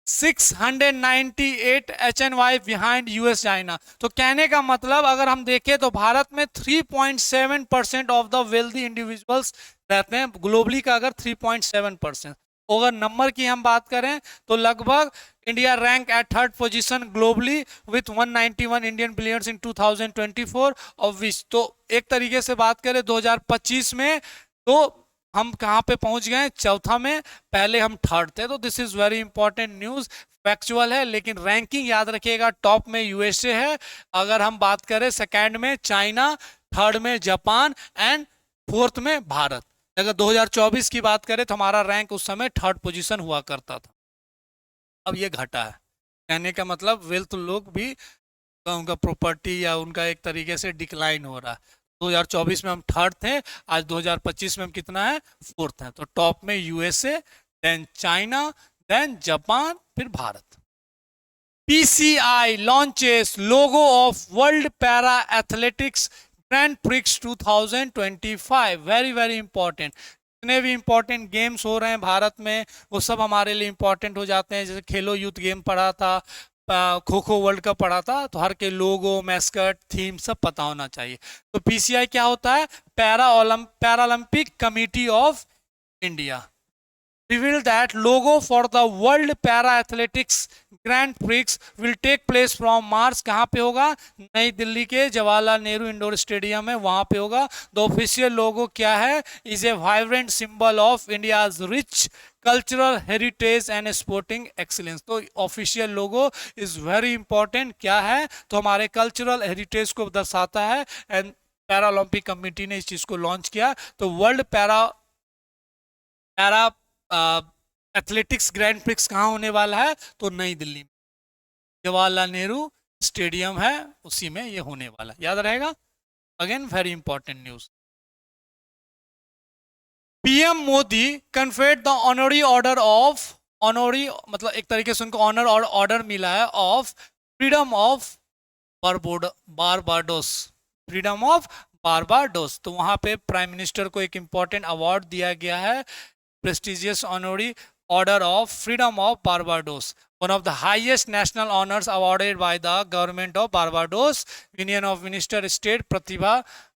698 HNY behind US China। तो कहने का मतलब अगर हम देखें तो भारत में 3.7% ऑफ द वेल्दी इंडिविजुअल्स रहते हैं, ग्लोबली का अगर 3.7%। अगर नंबर की हम बात करें तो लगभग India rank at 3rd position globally with 191 Indian billions in 2024 of which. तो एक तरीके से बात करें 2025 में तो हम कहाँ पे पहुंच गए, 4था में, पहले हम 3rd थे। तो this is very important news, factual है, लेकिन रैंकिंग याद रखिएगा, टॉप में यूएसए है, अगर हम बात करें 2nd में चाइना, 3rd में जापान एंड 4th में भारत। अगर 2024 की बात करें तो हमारा रैंक उस समय 3rd पोजीशन हुआ करता था, अब ये घटा है। कहने का मतलब वेल्थ लोग भी, उनका प्रॉपर्टी या उनका एक तरीके से डिक्लाइन हो रहा है। 2024 में हम थर्ड थे, आज 2025 में हम कितना है, फोर्थ है। तो टॉप में USA, then China, then Japan, फिर Bharat. PCI launches logo of World Para Athletics Grand Prix 2025, very very important. जितने भी इंपॉर्टेंट गेम्स हो रहे हैं भारत में वो सब हमारे लिए इंपॉर्टेंट हो जाते हैं। जैसे खेलो यूथ गेम पढ़ा था, खो खो वर्ल्ड कप पढ़ा था, तो हर के लोगो, मैस्कट, थीम सब पता होना चाहिए। तो PCI क्या होता है, Paralympic committee of India revealed that logo for the World Para Athletics Grand Prix will take place from March। कहाँ पे होगा, नई दिल्ली के जवाहरलाल नेहरू इंडोर स्टेडियम है, वहां पे होगा। द ऑफिशियल लोगो क्या है, is a vibrant symbol of India's rich cultural heritage and sporting excellence. तो official logo is very important, क्या है, तो हमारे कल्चरल हेरिटेज को दर्शाता है। एंड पैरालंपिक कमेटी ने इस चीज को लॉन्च किया। तो world para athletics grand prix कहाँ होने वाला है, तो नई दिल्ली में जवाहरलाल नेहरू स्टेडियम है, उसी में ये होने वाला, याद रहेगा। Again very important news. PM Modi conferred the honorary order of, honorary मतलब एक तरीके से उनको ऑनर और ऑर्डर मिला है of freedom of Barbados, freedom of Barbados. तो वहां पे प्राइम मिनिस्टर को एक इंपॉर्टेंट अवार्ड दिया गया है, prestigious honorary order of freedom of Barbados, one of the highest national honors awarded by the government of Barbados। Union of Minister State Pratibha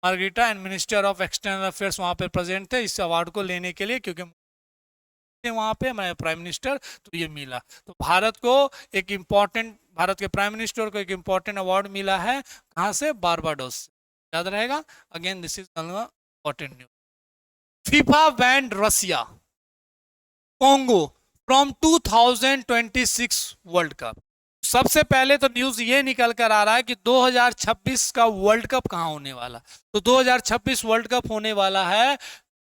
Margarita and minister of external affairs वहां पे present थे इस award को लेने के लिए, क्योंकि वहां पे मैं प्राइम मिनिस्टर, तो ये मिला। तो भारत को एक इंपॉर्टेंट, भारत के प्राइम मिनिस्टर को एक इंपॉर्टेंट अवार्ड मिला है, कहां से, बारबाडोस, याद रहेगा। Again this is important news. FIFA banned Russia Congo from 2026 world cup. सबसे पहले तो न्यूज ये निकल कर आ रहा है कि 2026 का वर्ल्ड कप कहां होने वाला। तो 2026 वर्ल्ड कप होने वाला है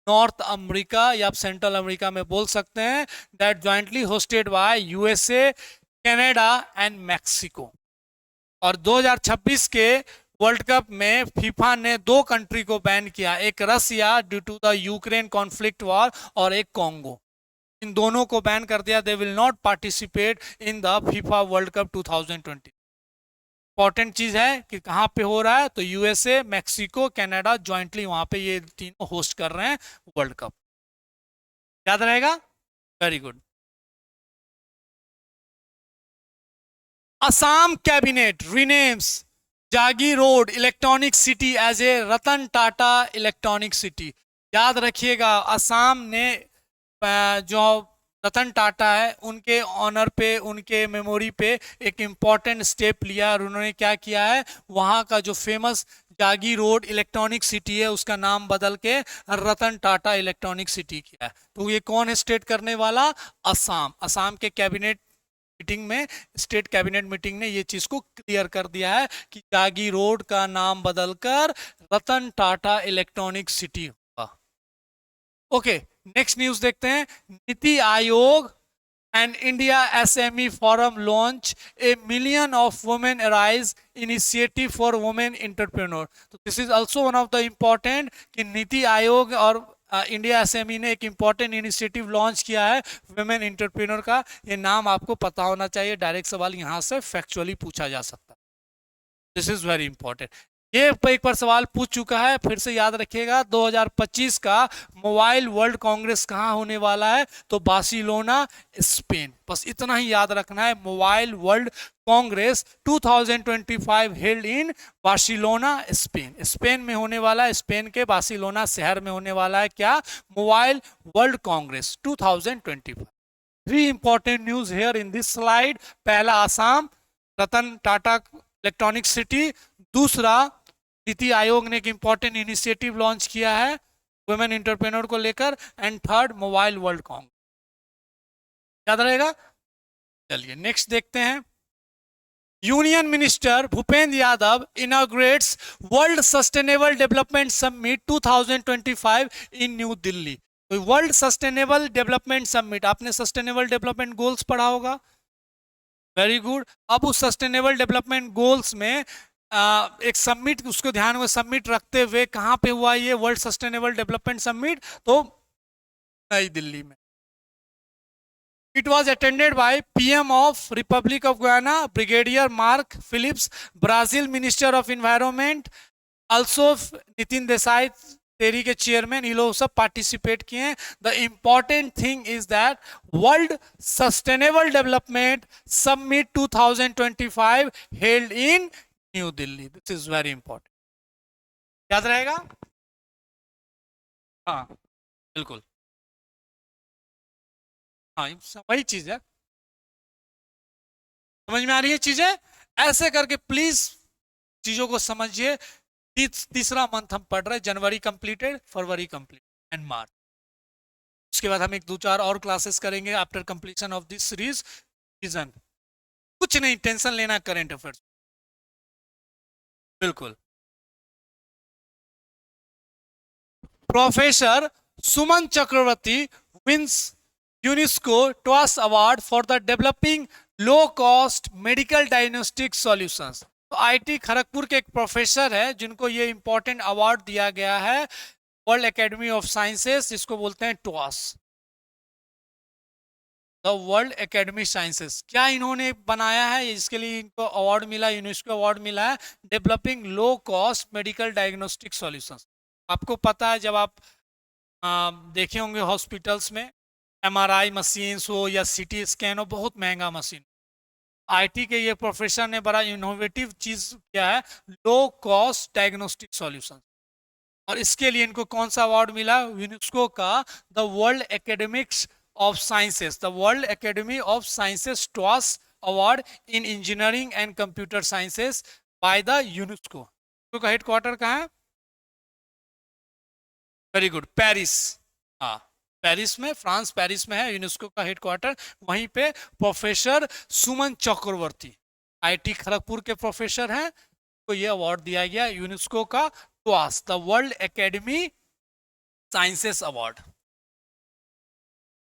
नॉर्थ अमेरिका या आप सेंट्रल अमेरिका में बोल सकते हैं, that jointly hosted by USA, Canada and Mexico. और 2026 के वर्ल्ड कप में फीफा ने दो कंट्री को बैन किया, एक Russia due to the Ukraine conflict war और एक कॉन्गो, इन दोनों को बैन कर दिया। They will not participate in the FIFA world cup 2020। Important चीज है कि कहां पे हो रहा है, तो यूएसए, मैक्सिको, कनाडा ज्वाइंटली वहां पे ये तीनों होस्ट कर रहे हैं वर्ल्ड कप, याद रहेगा। Very good. Assam cabinet renames Jagi road electronic city as a Ratan Tata electronic city. याद रखिएगा, असम ने जो रतन टाटा है उनके ऑनर पे, उनके मेमोरी पे एक इम्पॉर्टेंट स्टेप लिया और उन्होंने क्या किया है, वहां का जो फेमस जागी रोड इलेक्ट्रॉनिक सिटी है उसका नाम बदल के रतन टाटा इलेक्ट्रॉनिक सिटी किया है। तो ये कौन है स्टेट करने वाला, असम। असम के कैबिनेट मीटिंग में, स्टेट कैबिनेट मीटिंग ने ये चीज को क्लियर कर दिया है कि जागी रोड का नाम बदलकर रतन टाटा इलेक्ट्रॉनिक सिटी होगा। ओके, नेक्स्ट न्यूज देखते हैं। NITI Aayog and India SME forum launch a million of women rise initiative for women entrepreneur. तो this is also one of the important कि नीति आयोग और इंडिया एसएमई ने एक इंपॉर्टेंट इनिशिएटिव लॉन्च किया है वुमेन एंटरप्रेन्योर का। ये नाम आपको पता होना चाहिए, डायरेक्ट सवाल यहां से फैक्चुअली पूछा जा सकता है। This is very important. ये एक बार सवाल पूछ चुका है, फिर से याद रखिएगा। 2025 का मोबाइल वर्ल्ड कांग्रेस कहां होने वाला है, तो बार्सिलोना स्पेन। बस इतना ही याद रखना है, मोबाइल वर्ल्ड कांग्रेस 2025 हेल्ड इन बार्सिलोना स्पेन। स्पेन में होने वाला है, स्पेन के बार्सिलोना शहर में होने वाला है क्या, mobile world Congress 2025। 3 important news here in this slide. पहला, आसाम रतन टाटा इलेक्ट्रॉनिक सिटी। दूसरा, नीति आयोग ने एक इंपॉर्टेंट इनिशिएटिव लॉन्च किया है वुमेन एंटरप्रेन्योर को लेकर। And third, mobile world Congress, याद रहेगा। चलिए नेक्स्ट देखते हैं। Union minister Bhupendra Yadav inaugurates world sustainable development summit 2025 इन न्यू दिल्ली। तो वर्ल्ड सस्टेनेबल डेवलपमेंट समिट, आपने सस्टेनेबल डेवलपमेंट गोल्स पढ़ा होगा, वेरी गुड। अब उस सस्टेनेबल डेवलपमेंट गोल्स में एक समिट, उसको ध्यान में समिट रखते हुए कहाँ पे हुआ ये वर्ल्ड सस्टेनेबल डेवलपमेंट समिट, तो नई दिल्ली में। It was attended by PM of Republic of Guyana, Brigadier Mark Phillips, Brazil Minister of Environment, also Nitin Desai, तेरी के चेयरमैन, ये लोग सब पार्टिसिपेट किए हैं। The important thing is that world sustainable development summit 2025 held in new Delhi. This is very important, याद रहेगा। हाँ बिल्कुल, हाँ वही चीज है, समझ में आ रही है चीजें। ऐसे करके प्लीज चीजों को समझिए। तीसरा मंथ हम पढ़ रहे हैं, January completed, February complete and March. उसके बाद हम एक दो चार और क्लासेस करेंगे after completion of this series. Reason कुछ नहीं टेंशन लेना करंट अफेयर्स, बिल्कुल। Professor Suman Chakraborty wins UNESCO TWAS award for the developing low cost medical diagnostic solutions. तो आईटी खड़गपुर के एक प्रोफेसर है जिनको ये इंपॉर्टेंट अवार्ड दिया गया है वर्ल्ड एकेडमी ऑफ साइंसेस, जिसको बोलते हैं toss, the world academy sciences. क्या इन्होंने बनाया है इसके लिए इनको अवार्ड मिला, यूनेस्को अवार्ड मिला है, developing low cost medical diagnostic solutions. आपको पता है जब आप देखे होंगे हॉस्पिटल्स में एमआरआई मशीन्स हो या सीटी स्कैन हो, बहुत महंगा मशीन। आईटी के ये प्रोफेसर ने बड़ा इनोवेटिव चीज किया है, लो कॉस्ट डायग्नोस्टिक सॉल्यूशन, और इसके लिए इनको कौन सा अवार्ड मिला, यूनेस्को का the world academics of sciences, the world academy of sciences TWAS award in engineering and computer sciences by the UNESCO. का हेडक्वार्टर कहाँ है, वेरी गुड, पेरिस। हाँ पेरिस में, फ्रांस पेरिस में है यूनेस्को का हेडक्वार्टर। वहीं पे प्रोफेसर सुमन चक्रवर्ती आईटी खड़गपुर के प्रोफेसर हैं, तो ये अवार्ड दिया गया यूनेस्को का TWAS, the world academy sciences award.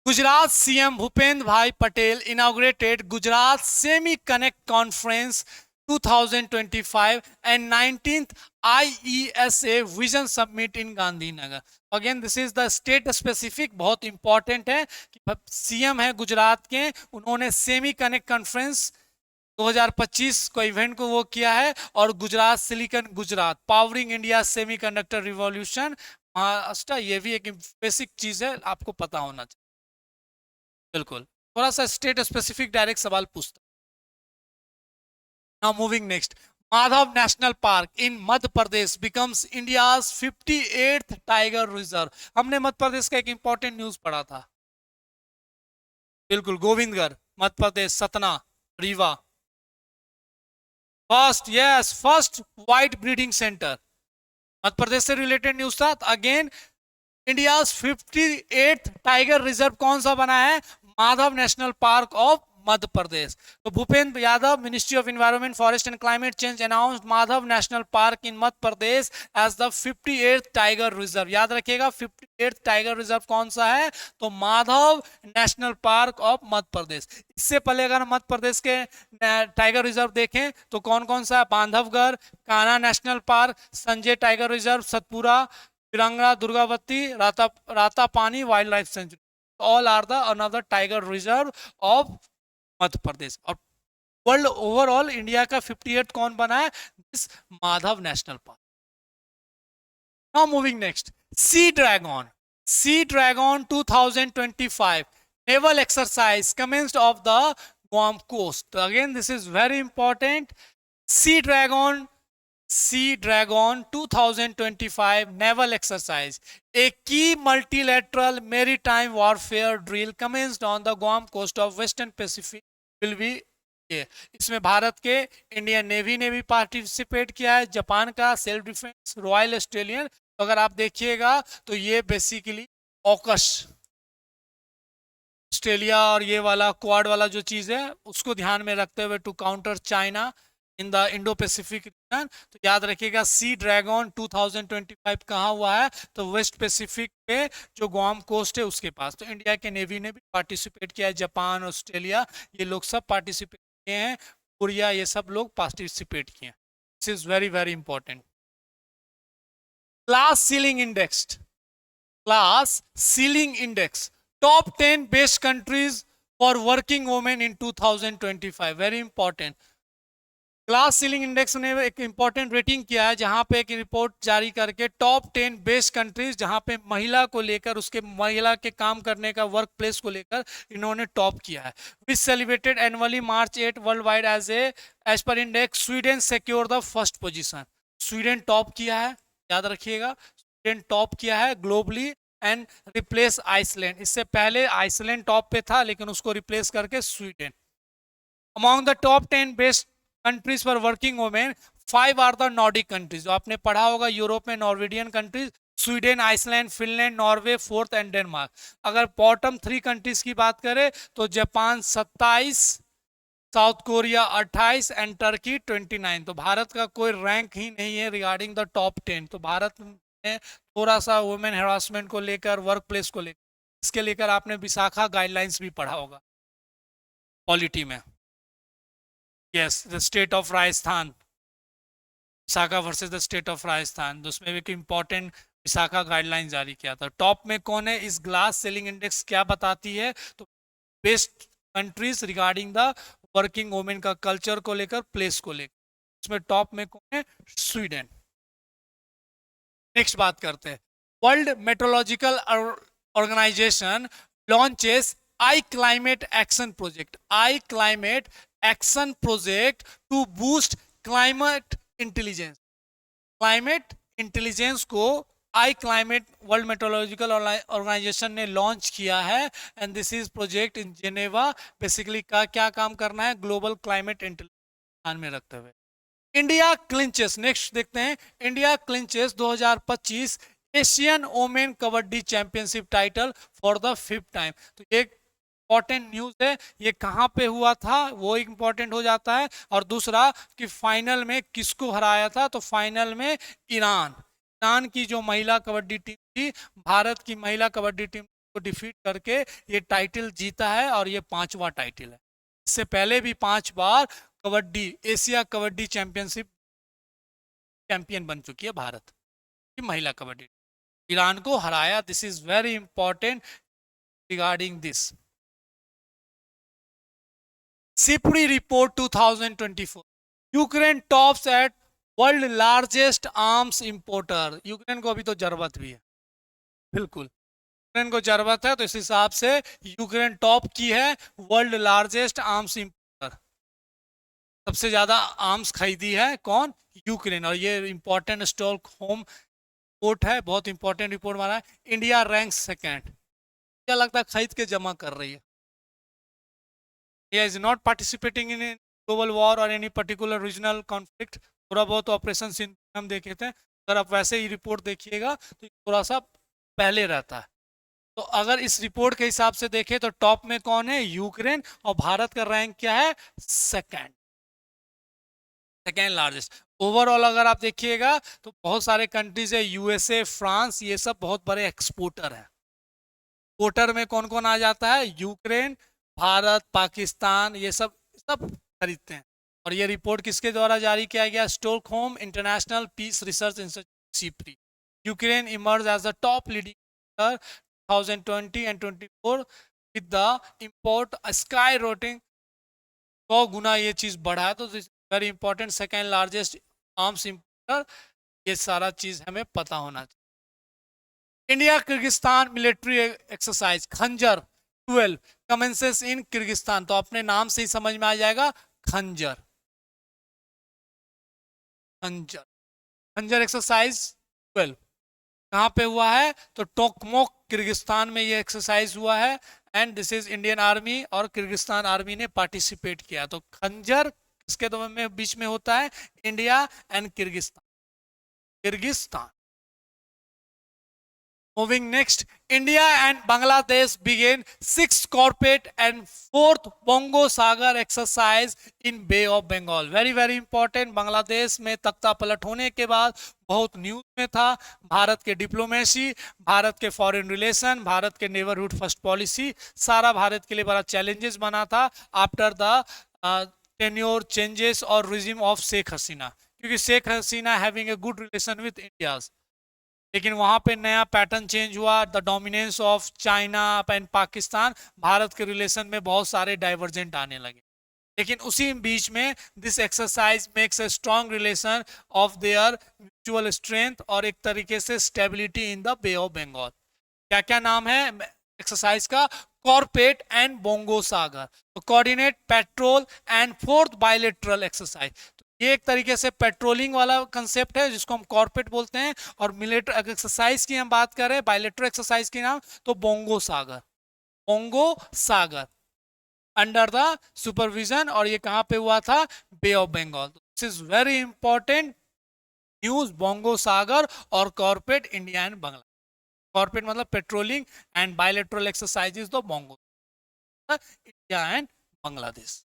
Gujarat CM Bhupendra bhai Patel inaugurated Gujarat semi connect conference 2025 and 19th IESA Vision Summit in Gandhinagar. Again this is the state specific, बहुत इंपॉर्टेंट है कि सीएम है गुजरात के, उन्होंने सेमी कनेक्ट कॉन्फ्रेंस 2025 को इवेंट को वो किया है, और Gujarat silicon Gujarat powering India semiconductor revolution Maharashtra, ये भी एक बेसिक चीज है, आपको पता होना चाहिए। बिल्कुल, थोड़ा सा स्टेट स्पेसिफिक डायरेक्ट सवाल पूछता। Now moving next, Madhav national park in Madhya Pradesh becomes India's 58th tiger reserve. हमने मध्य प्रदेश का एक इंपॉर्टेंट न्यूज पढ़ा था, बिल्कुल, Govindgarh Madhya Pradesh, Satna, Rewa, first, yes, first white breeding centre Madhya Pradesh से रिलेटेड न्यूज था। Again India 58th tiger reserve कौन सा बना है, Madhav national park of Madhya Pradesh. तो Bhupender Yadav, ministry of environment forest and climate change announced Madhav national park in Madhya Pradesh as the 58th tiger reserve. याद रखिएगा 58th tiger reserve कौन सा है, तो Madhav national park of Madhya प्रदेश। इससे पहले अगर मध्य प्रदेश के टाइगर रिजर्व देखें तो कौन कौन सा है, Bandhavgarh, Kanha national park, Sanjay tiger reserve, Satpura, तिरंगा, Durgavati, Ratapani wild life sanctuary, all are the another tiger reserve of Madhya Pradesh. और वर्ल्ड ओवरऑल इंडिया का 58th कौन बना है, this Madhav national park. Now moving next, sea dragon 2025 naval exercise commenced off the Guam coast. Again, this is very important. Sea Dragon 2025 naval exercise, a key multilateral maritime warfare drill commenced on the Guam coast of Western Pacific will be इसमें भारत के Indian navy ने भी participate किया है, Japan का self defence, royal Australian. तो अगर आप देखिएगा तो ये बेसिकली ऑकस ऑस्ट्रेलिया और ये वाला क्वाड वाला जो चीज है उसको ध्यान में रखते हुए to counter China in the Indo Pacific region. तो याद रखिएगा सी ड्रैगन 2025 कहाँ हुआ है, तो वेस्ट पैसिफिक पे जो गुआम कोस्ट है उसके पास। तो इंडिया के नेवी ने भी पार्टिसिपेट किया है, जापान, ऑस्ट्रेलिया, ये लोग सब पार्टिसिपेट किए हैं, कोरिया, ये सब लोग पार्टिसिपेट किए हैं। This is very very important. Glass ceiling index. Glass ceiling index. Top 10 best countries for working women in 2025. Very important. Glass ceiling index ने एक इंपॉर्टेंट रेटिंग किया है जहां पे एक रिपोर्ट जारी करके टॉप 10 बेस्ट कंट्रीज जहां पे महिला को लेकर उसके महिला के काम करने का वर्क प्लेस को लेकर इन्होंने टॉप किया है. Which celebrated annually March 8 world wide as per index. Sweden secure the first position. Sweden top किया है, याद रखिएगा, स्वीडन टॉप किया है ग्लोबली एंड रिप्लेस आइसलैंड. इससे पहले आइसलैंड टॉप पे था लेकिन उसको रिप्लेस करके Sweden. Among the top 10 best countries for working women 5 are the Nordic countries. जो आपने पढ़ा होगा यूरोप में Norwegian countries Sweden, Iceland, Finland, Norway, fourth and Denmark. अगर बॉटम 3 कंट्रीज की बात करें तो Japan 27, South Korea 28 and Turkey 29. तो भारत का कोई रैंक ही नहीं है रिगार्डिंग द टॉप 10. तो भारत में थोड़ा सा वुमेन हेरासमेंट को लेकर, वर्क प्लेस को लेकर, इसके लेकर आपने विशाखा गाइडलाइंस भी पढ़ा होगा पॉलिटी में. Yes, the state of Rajasthan, Vishakha versus the state of Rajasthan, उसमें एक इंपॉर्टेंट विशाखा गाइडलाइन जारी किया था. टॉप में कौन है? इस ग्लास सेलिंग इंडेक्स क्या बताती है? तो best countries regarding the working women का कल्चर को लेकर, प्लेस को लेकर, इसमें टॉप में कौन है? स्वीडन. नेक्स्ट बात करते हैं. World meteorological organisation launches I climate action project. I climate action project to boost climate intelligence. Climate intelligence को I climate world meteorological organisation ने लॉन्च किया है and this is project in Geneva. Basically का क्या काम करना है? Global climate intelligence ध्यान में रखते हुए. इंडिया क्लिंचेस. नेक्स्ट देखते हैं. India clinches 2025 Asian women kabaddi championship title for the 5th time. तो एक इंपॉर्टेंट न्यूज है. ये कहां पे हुआ था वो इंपॉर्टेंट हो जाता है. और दूसरा कि फाइनल में किसको हराया था? तो फाइनल में ईरान की जो महिला कबड्डी टीम थी, भारत की महिला कबड्डी टीम को डिफीट करके ये टाइटल जीता है और ये 5वां टाइटल है. इससे पहले भी 5 बार kabaddi Asia kabaddi championship champion बन चुकी है भारत की महिला कबड्डी. ईरान को हराया. This is very important regarding this. SIPRI report 2024. Ukraine tops at world largest arms importer. Ukraine को अभी तो जरूरत भी है, बिल्कुल यूक्रेन को जरूरत है. तो इस हिसाब से यूक्रेन टॉप की है वर्ल्ड लार्जेस्ट आर्म्स इंपोर्टर. सबसे ज्यादा आर्म्स खरीदी है कौन? यूक्रेन. और ये इंपॉर्टेंट स्टॉकहोम रिपोर्ट है, बहुत इंपॉर्टेंट रिपोर्ट माना है. India rank 2nd. क्या लगता है खरीद के जमा कर रही है? India is not participating in a global war or any particular regional conflict. थोड़ा बहुत ऑपरेशन हम देखे थे. अगर आप वैसे ही रिपोर्ट देखिएगा तो थोड़ा सा पहले रहता है. तो अगर इस रिपोर्ट के हिसाब से देखें तो टॉप में कौन है? यूक्रेन. और भारत का रैंक क्या है? 2nd largest. ओवरऑल अगर आप देखिएगा तो बहुत सारे कंट्रीज है, यूएसए, फ्रांस, ये सब बहुत बड़े एक्सपोर्टर है. एक्सपोर्टर में कौन कौन आ जाता है? यूक्रेन, भारत, पाकिस्तान, ये सब खरीदते हैं. और ये रिपोर्ट किसके द्वारा जारी किया गया? Stockholm international peace research institute SIPRI. Ukraine emerge as the top leading 2020 and 24 with the import skyrocketing 100 गुना ये चीज बढ़ा है. तो very important. 2nd largest arms importer. ये सारा चीज हमें पता होना चाहिए. इंडिया किर्गिस्तान मिलिट्री एक्सरसाइज खंजर 12 कमेंसेस इन किर्गिस्तान. तो अपने नाम से ही समझ में आ जाएगा खंजर. खंजर खंजर एक्सरसाइज 12 कहां पे हुआ है? तो टोकमोक किर्गिस्तान में ये एक्सरसाइज हुआ है. And this is Indian army और किर्गिस्तान आर्मी ने पार्टिसिपेट किया. तो खंजर किसके में बीच में होता है? India and Kyrgyzstan. Moving next, India and Bangladesh begin 6th corporate and 4th Bongo Sagar exercise in Bay of Bengal. Very very important. Bangladesh में तख्ता पलट होने के बाद बहुत न्यूज में था. भारत के डिप्लोमेसी, भारत के फॉरेन रिलेशन, भारत के नेबरहुड फर्स्ट पॉलिसी, सारा भारत के लिए बड़ा चैलेंजेस बना था आफ्टर द टेन्योर चेंजेस और रिजिम ऑफ शेख हसीना. क्योंकि Sheikh Hasina having a good relation with India, लेकिन वहां पे नया पैटर्न चेंज हुआ, the dominance of China and Pakistan, Bharat के रिलेशन में बहुत सारे डाइवर्जेंट आने लगे। लेकिन उसी बीच में this exercise makes a strong relation of their mutual strength और एक तरीके से stability in the bay of Bengal. क्या क्या नाम है एक्सरसाइज का? कॉर्पेट एंड बोंगो सागर, तो coordinate, petrol and fourth bilateral exercise. तो ये एक तरीके से पेट्रोलिंग वाला कंसेप्ट है जिसको हम कॉर्पेट बोलते हैं, और मिलिट्री एक्सरसाइज की हम बात करें, बायलेटरल एक्सरसाइज की नाम तो Bongo Sagar, Bongo Sagar under the supervision, और ये कहां पे हुआ था? Bay of Bengal. This is very important news, Bongo Sagar और CORPAT India and Bangladesh. CORPAT मतलब पेट्रोलिंग एंड बायलेटरल एक्सरसाइजेस तो Bongo India and Bangladesh.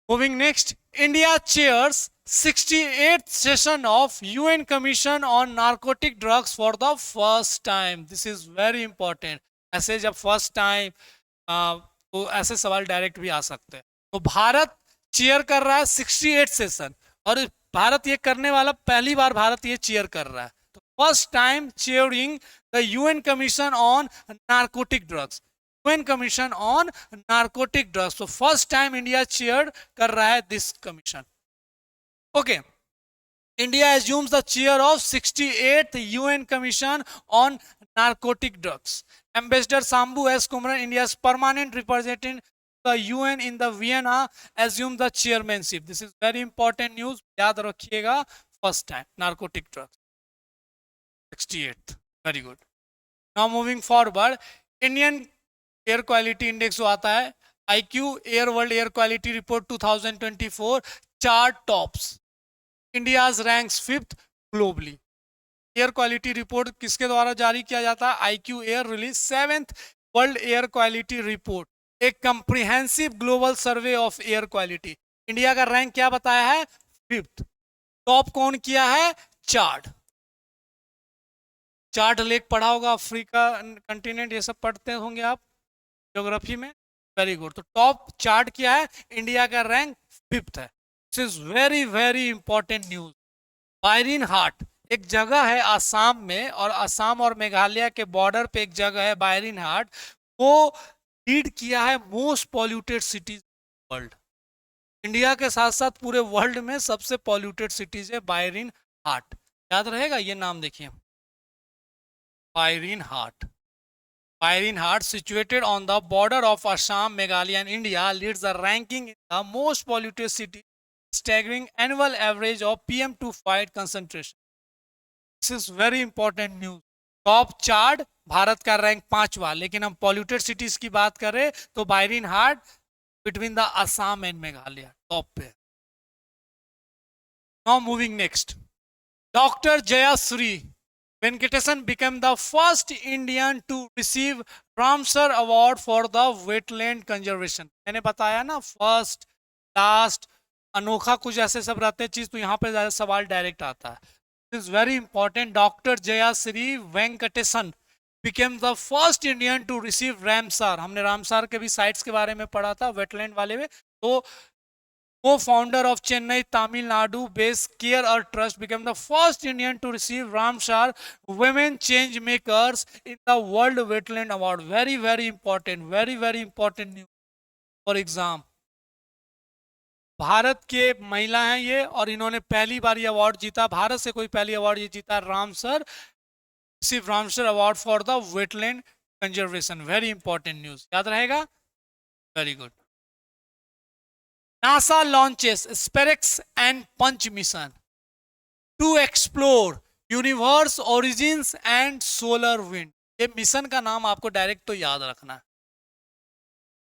Moving next, India chairs 68th session of UN Commission on Narcotic Drugs for the first time. This is very important. ऐसे जब first time तो ऐसे सवाल direct भी आ सकते हैं। तो भारत चेयर कर रहा है 68 सेशन, और भारत ये करने वाला पहली बार भारत ये चेयर कर रहा है। तो first time chairing the UN commission on narcotic drugs, UN Commission on Narcotic Drugs. So first time India chaired कर रहा है this commission. Okay. India assumes the chair of 68th UN Commission on Narcotic Drugs. Ambassador Sambu S. Kumran, India's permanent representative the UN in the Vienna, assumed the chairmanship. This is very important news. याद रखिएगा, first time narcotic drugs. 68th. Very good. Now moving forward, Indian air quality index जो आता है IQ air world air quality report 2024, Chad tops, India's ranks 5th globally. Air quality report किसके द्वारा जारी किया जाता है? IQ air release 7th world air quality report, एक comprehensive global survey of air quality. India का रैंक क्या बताया है? 5th। टॉप कौन किया है? चार्ट। चार्ट लेक पढ़ा होगा, अफ्रीका कंटिनेंट ये सब पढ़ते होंगे आप ज्योग्राफी में, वेरी गुड। तो टॉप चार्ट क्या है? इंडिया का रैंक 5th है। This is very very important news. Byrnihat एक जगह है आसाम में, और आसाम और मेघालय के बॉर्डर पे एक जगह है बायरिन हाट, वो लीड किया है most polluted cities world. India के साथ साथ पूरे वर्ल्ड में सबसे पॉल्यूटेड सिटीज है बायरिन हाट। याद रहेगा ये नाम, देखिए बायरिन हाट। Byron Hart, situated on the border of Assam, Meghalaya and India, leads the ranking in the most polluted city, staggering annual average of PM2.5 concentration. This is very important news. Top chart, Bharat का rank 5वां, लेकिन हम polluted cities की बात करें तो Byrnihat between the Assam and Meghalaya top पे। Now moving next, doctor Jayashree Venkatesan became the first Indian to receive Ramsar Award for the wetland conservation. मैंने बताया ना, फर्स्ट लास्ट अनोखा कुछ ऐसे सब रहते हैं चीज, तो यहाँ पे ज्यादा सवाल डायरेक्ट आता है। This is very important. Doctor Jayashree Venkatesan became the first Indian to receive Ramsar. हमने रामसार के भी साइट्स के बारे में पढ़ा था वेटलैंड वाले में। तो co-founder of Chennai, Tamil Nadu based Care Earth Trust, became the first Indian to receive Ramsar Women Change Makers in the World Wetland Award. Very very important, very very important news for exam. Bharat के महिला हैं ये, और इन्होंने पहली बार ये award जीता, भारत से कोई पहली अवार्ड ये जीता, Ramsar, receive Ramsar award for the wetland conservation. Very important news, याद रहेगा, very good. NASA launches SpaceX and Punch mission to explore universe origins and solar wind. ये मिशन का नाम आपको डायरेक्ट तो याद रखना है,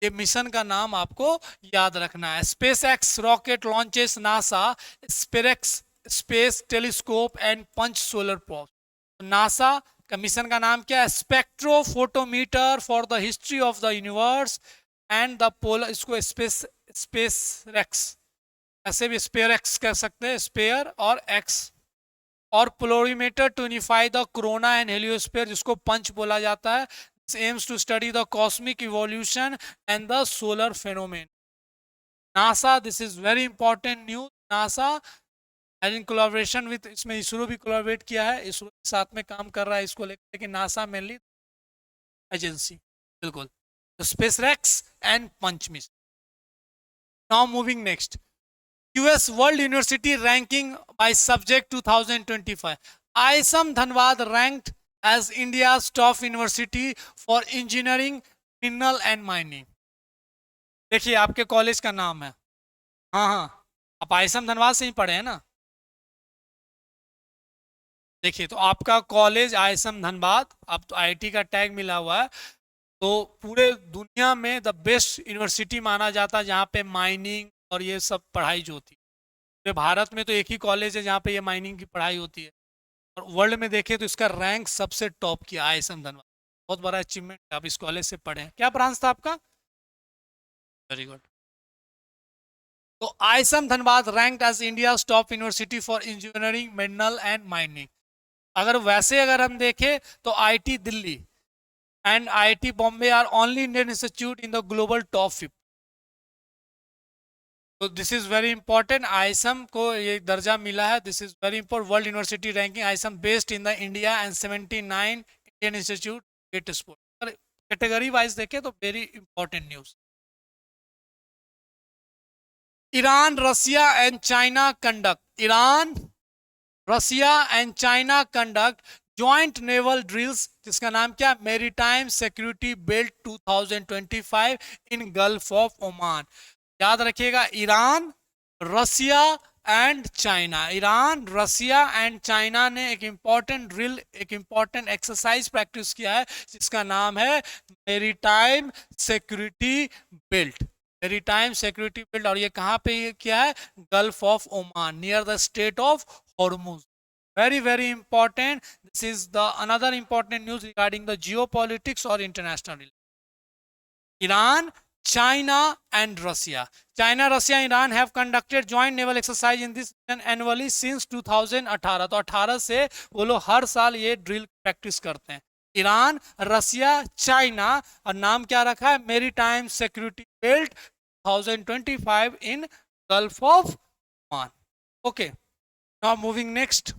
ये मिशन का नाम आपको याद रखना है। SpaceX rocket launches NASA SpaceX space telescope and Punch solar probe. NASA का मिशन का नाम क्या है? Spectrophotometer for the history of the universe and the polar, इसको स्पेसरेक्स, ऐसे भी स्पेयरएक्स कह सकते हैं, स्पेयर और एक्स, और polarimeter to unify the corona and heliosphere, जिसको पंच बोला जाता है। Aims to study the cosmic evolution and the solar phenomenon. NASA, this is very important news, NASA and in collaboration with, इसमें इसरो भी कोलैबोरेट किया है, इसरो के साथ में काम कर रहा है इसको लेकर, लेकिन नासा मेनली एजेंसी, बिल्कुल। तो SPHEREx and PUNCH mission. Now moving next, US world university ranking by subject 2025, ISM Dhanbad ranked as India's top university for engineering, mineral and mining। देखिए आपके कॉलेज का नाम है, हाँ हाँ, आप आईएसएम धनबाद से ही पढ़े हैं ना। देखिए तो आपका कॉलेज आईएसएम धनबाद, अब तो आईआईटी का टैग मिला हुआ है, तो पूरे दुनिया में द बेस्ट यूनिवर्सिटी माना जाता है जहाँ पे माइनिंग और ये सब पढ़ाई जो होती है। पूरे भारत में तो एक ही कॉलेज है जहाँ पे ये माइनिंग की पढ़ाई होती है, और वर्ल्ड में देखें तो इसका रैंक सबसे टॉप किया आईएसएम धनबाद। बहुत बड़ा अचीवमेंट है, आप इस कॉलेज से पढ़े हैं। क्या ब्रांच था आपका? Very good. तो ISM Dhanbad ranked as India top university for engineering, mineral and mining. अगर वैसे अगर हम देखें तो IT Delhi and IIT Bombay are only Indian institute in the global top 50। तो this is very important, ISM को ये दर्जा मिला है, this is very important. World university ranking, ISM based in the India and 79 Indian institute get sport. Category wise देखें तो very important news. Iran, Russia and China conduct, Iran, Russia and China conduct joint naval drills, जिसका नाम क्या? Maritime security belt 2025 in gulf of Oman. याद रखिएगा, Iran, Russia and China, Iran, Russia and China ने एक important drill, एक important exercise practice किया है जिसका नाम है maritime security belt, maritime security belt. और ये कहां पे किया है? Gulf of Oman, near the state of Hormuz. very very important, this is the another important news regarding the geopolitics or international relations. Iran, China and Russia, China, Russia, Iran have conducted joint naval exercise in this annually since 2018। तो 18 से वो लोग हर साल ये drill practice करते हैं। Iran, रसिया, China, और नाम क्या रखा है? Maritime security belt 2025 in gulf of Oman. Okay, now moving next,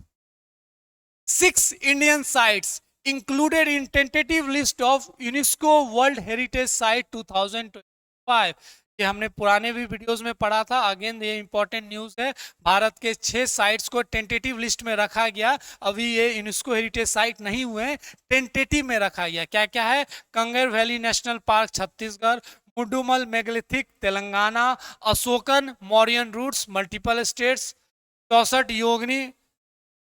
6 Indian sites included in tentative list of UNESCO World Heritage Site 2025। ये हमने पुराने भी वीडियोस में पढ़ा था, अगेन ये इंपॉर्टेंट न्यूज है। भारत के 6 साइट्स को टेंटेटिव लिस्ट में रखा गया, अभी ये यूनेस्को हेरिटेज साइट नहीं हुए, टेंटेटिव में रखा गया। क्या क्या है? Kanger valley national park Chhattisgarh, Mudumal megalithic Telangana, Ashokan Mauryan routes multiple states, 64 Yogini,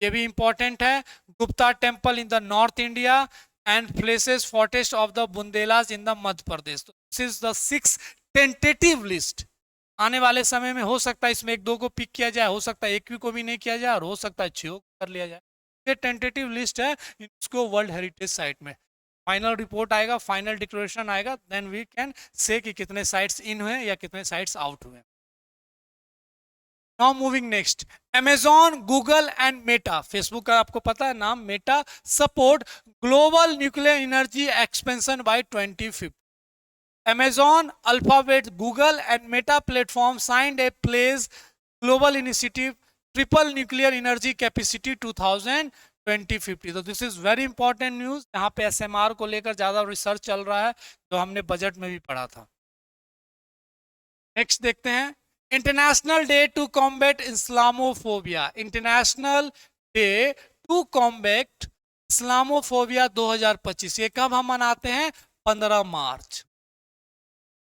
ये भी इंपॉर्टेंट है, Gupta temple in the north India and places fortress of the Bundelas in the Madhya Pradesh. तो this is the 6 tentative list. आने वाले समय में हो सकता है इसमें 1-2 को पिक किया जाए, हो सकता है 1 को भी नहीं किया जाए, और हो सकता है 6 को कर लिया जाए। ये टेंटेटिव लिस्ट है इसको वर्ल्ड हेरिटेज साइट में। फाइनल रिपोर्ट आएगा, फाइनल डिक्लेरेशन आएगा, देन वी कैन से कि कितने साइट्स इन हुए या कितने साइट्स आउट हुए। Now moving next, Amazon, Google and Meta, Facebook का आपको पता है नाम Meta, support global nuclear energy expansion by 2050। Amazon, Alphabet, Google and Meta platform signed a pledge global initiative triple nuclear energy capacity 2050। तो this is very important news, यहाँ पे SMR को लेकर ज्यादा रिसर्च चल रहा है, जो हमने बजट में भी पढ़ा था। नेक्स्ट देखते हैं, international day to combat Islamophobia, international day to combat Islamophobia 2025, ये कब हम मनाते हैं? 15 मार्च।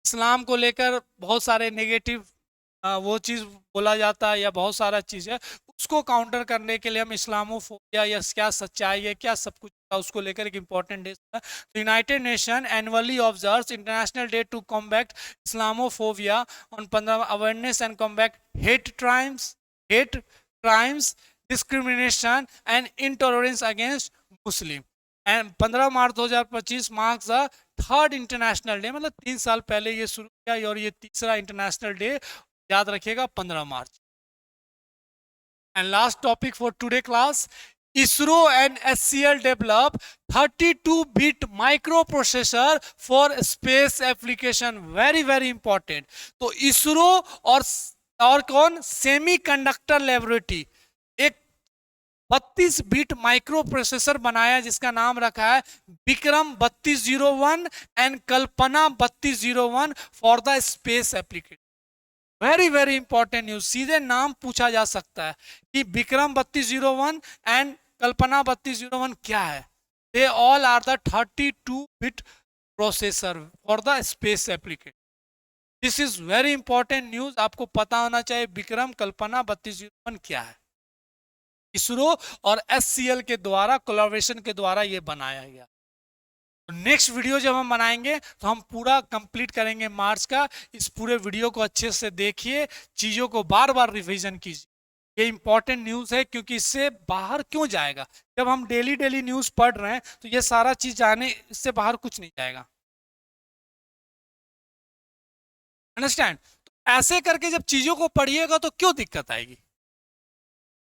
इस्लाम को लेकर बहुत सारे नेगेटिव वो चीज बोला जाता है या बहुत सारा चीज है, उसको काउंटर करने के लिए हम इस्लामोफोबिया या क्या सच्चाई है, क्या सब कुछ था, उसको लेकर एक इंपॉर्टेंट डे था। United nation annually observes international day to combat Islamophobia on 15 awareness and combat hate crimes, discrimination and intolerance against Muslim. And 15 March 2025 marks the 3rd international day, मतलब 3 साल पहले ये शुरू किया, और ये तीसरा इंटरनेशनल डे, याद रखिएगा 15 March. And last topic for today class, ISRO and SCL develop 32-bit microprocessor for space application, very very important। तो ISRO और और कौन, सेमीकंडक्टर लेबोरेटरी, एक 32 बिट माइक्रो प्रोसेसर बनाया जिसका नाम रखा है Vikram 3201 and Kalpana 3201 for the space application. Very very important news, सीधे नाम पूछा जा सकता है कि विक्रम 3201 एंड कल्पना 3201 क्या है। They all are the 32 bit processor for the space application. This is very important news, आपको पता होना चाहिए विक्रम कल्पना 3201 क्या है। इसरो और एससीएल के द्वारा कोलैबोरेशन के द्वारा ये बनाया गया। नेक्स्ट वीडियो जब हम बनाएंगे तो हम पूरा कंप्लीट करेंगे मार्च का। इस पूरे वीडियो को अच्छे से देखिए, चीजों को बार बार रिवीजन कीजिए। ये इंपॉर्टेंट न्यूज है क्योंकि इससे बाहर क्यों जाएगा, जब हम डेली डेली न्यूज पढ़ रहे हैं तो ये सारा चीज जाने, इससे बाहर कुछ नहीं जाएगा। अंडरस्टैंड? तो ऐसे करके जब चीजों को पढ़िएगा तो क्यों दिक्कत आएगी।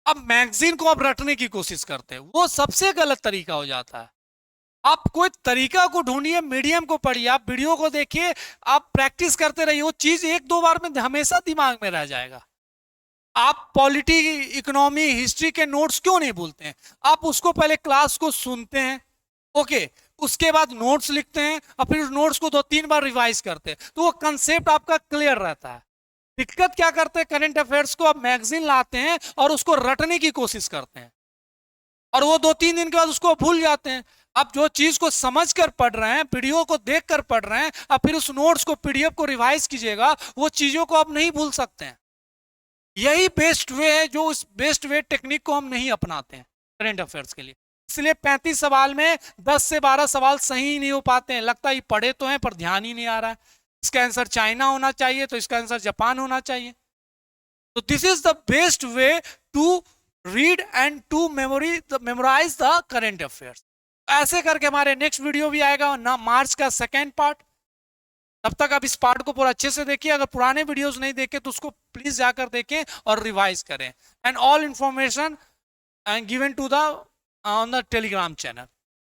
अब मैगजीन को आप रटने की कोशिश करते हैं, वो सबसे गलत तरीका हो जाता है। आप कोई तरीका को ढूंढिए, मीडियम को पढ़िए, आप वीडियो को देखिए, आप प्रैक्टिस करते रहिए, वो चीज एक दो बार में हमेशा दिमाग में रह जाएगा। आप पॉलिटी, इकोनॉमी, हिस्ट्री के नोट्स क्यों नहीं भूलते हैं? आप उसको पहले क्लास को सुनते हैं, ओके, उसके बाद नोट्स लिखते हैं और फिर उस नोट्स को 2-3 बार रिवाइज करते हैं, तो वो कंसेप्ट आपका क्लियर रहता है। दिक्कत क्या करते हैं, करंट अफेयर्स को आप मैगजीन लाते हैं और उसको रटने की कोशिश करते हैं और वो 2-3 दिन के बाद उसको भूल जाते हैं। आप जो चीज को समझ कर पढ़ रहे हैं, वीडियो को देख कर पढ़ रहे हैं, अब फिर उस नोट्स को, पीडीएफ को रिवाइज कीजिएगा, वो चीजों को आप नहीं भूल सकते हैं। यही बेस्ट वे है, जो उस बेस्ट वे टेक्निक को हम नहीं अपनाते हैं करंट अफेयर्स के लिए। इसलिए 35 सवाल में 10 से 12 सवाल सही नहीं हो पाते हैं। लगता है पढ़े तो हैं पर ध्यान ही नहीं आ रहा है। इसका आंसर चाइना होना चाहिए तो इसका आंसर जापान होना चाहिए। तो this is the best way to read and to memorise the current affairs. ऐसे करके हमारे नेक्स्ट वीडियो भी आएगा ना, मार्च का सेकेंड पार्ट। तब तक आप इस पार्ट को पूरा अच्छे से देखिए। अगर पुराने वीडियोस नहीं देखे तो उसको प्लीज जाकर देखें और रिवाइज करें। And all information given to the on the telegram channel,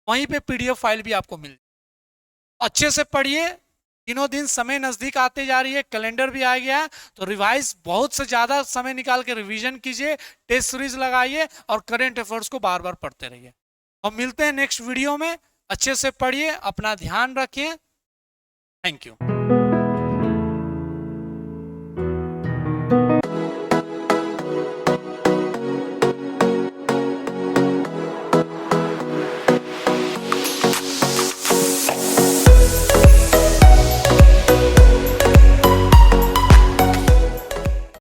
वहीं पे पीडीएफ फाइल भी आपको मिल। अच्छे से पढ़िए, दिनों दिन समय नजदीक आते जा रही है, कैलेंडर भी आ गया है, तो रिवाइज बहुत से ज्यादा समय निकाल के रिवीजन कीजिए, टेस्ट सीरीज लगाइए और करंट अफेयर्स को बार बार पढ़ते रहिए। और मिलते हैं नेक्स्ट वीडियो में। अच्छे से पढ़िए, अपना ध्यान रखिए। Thank you.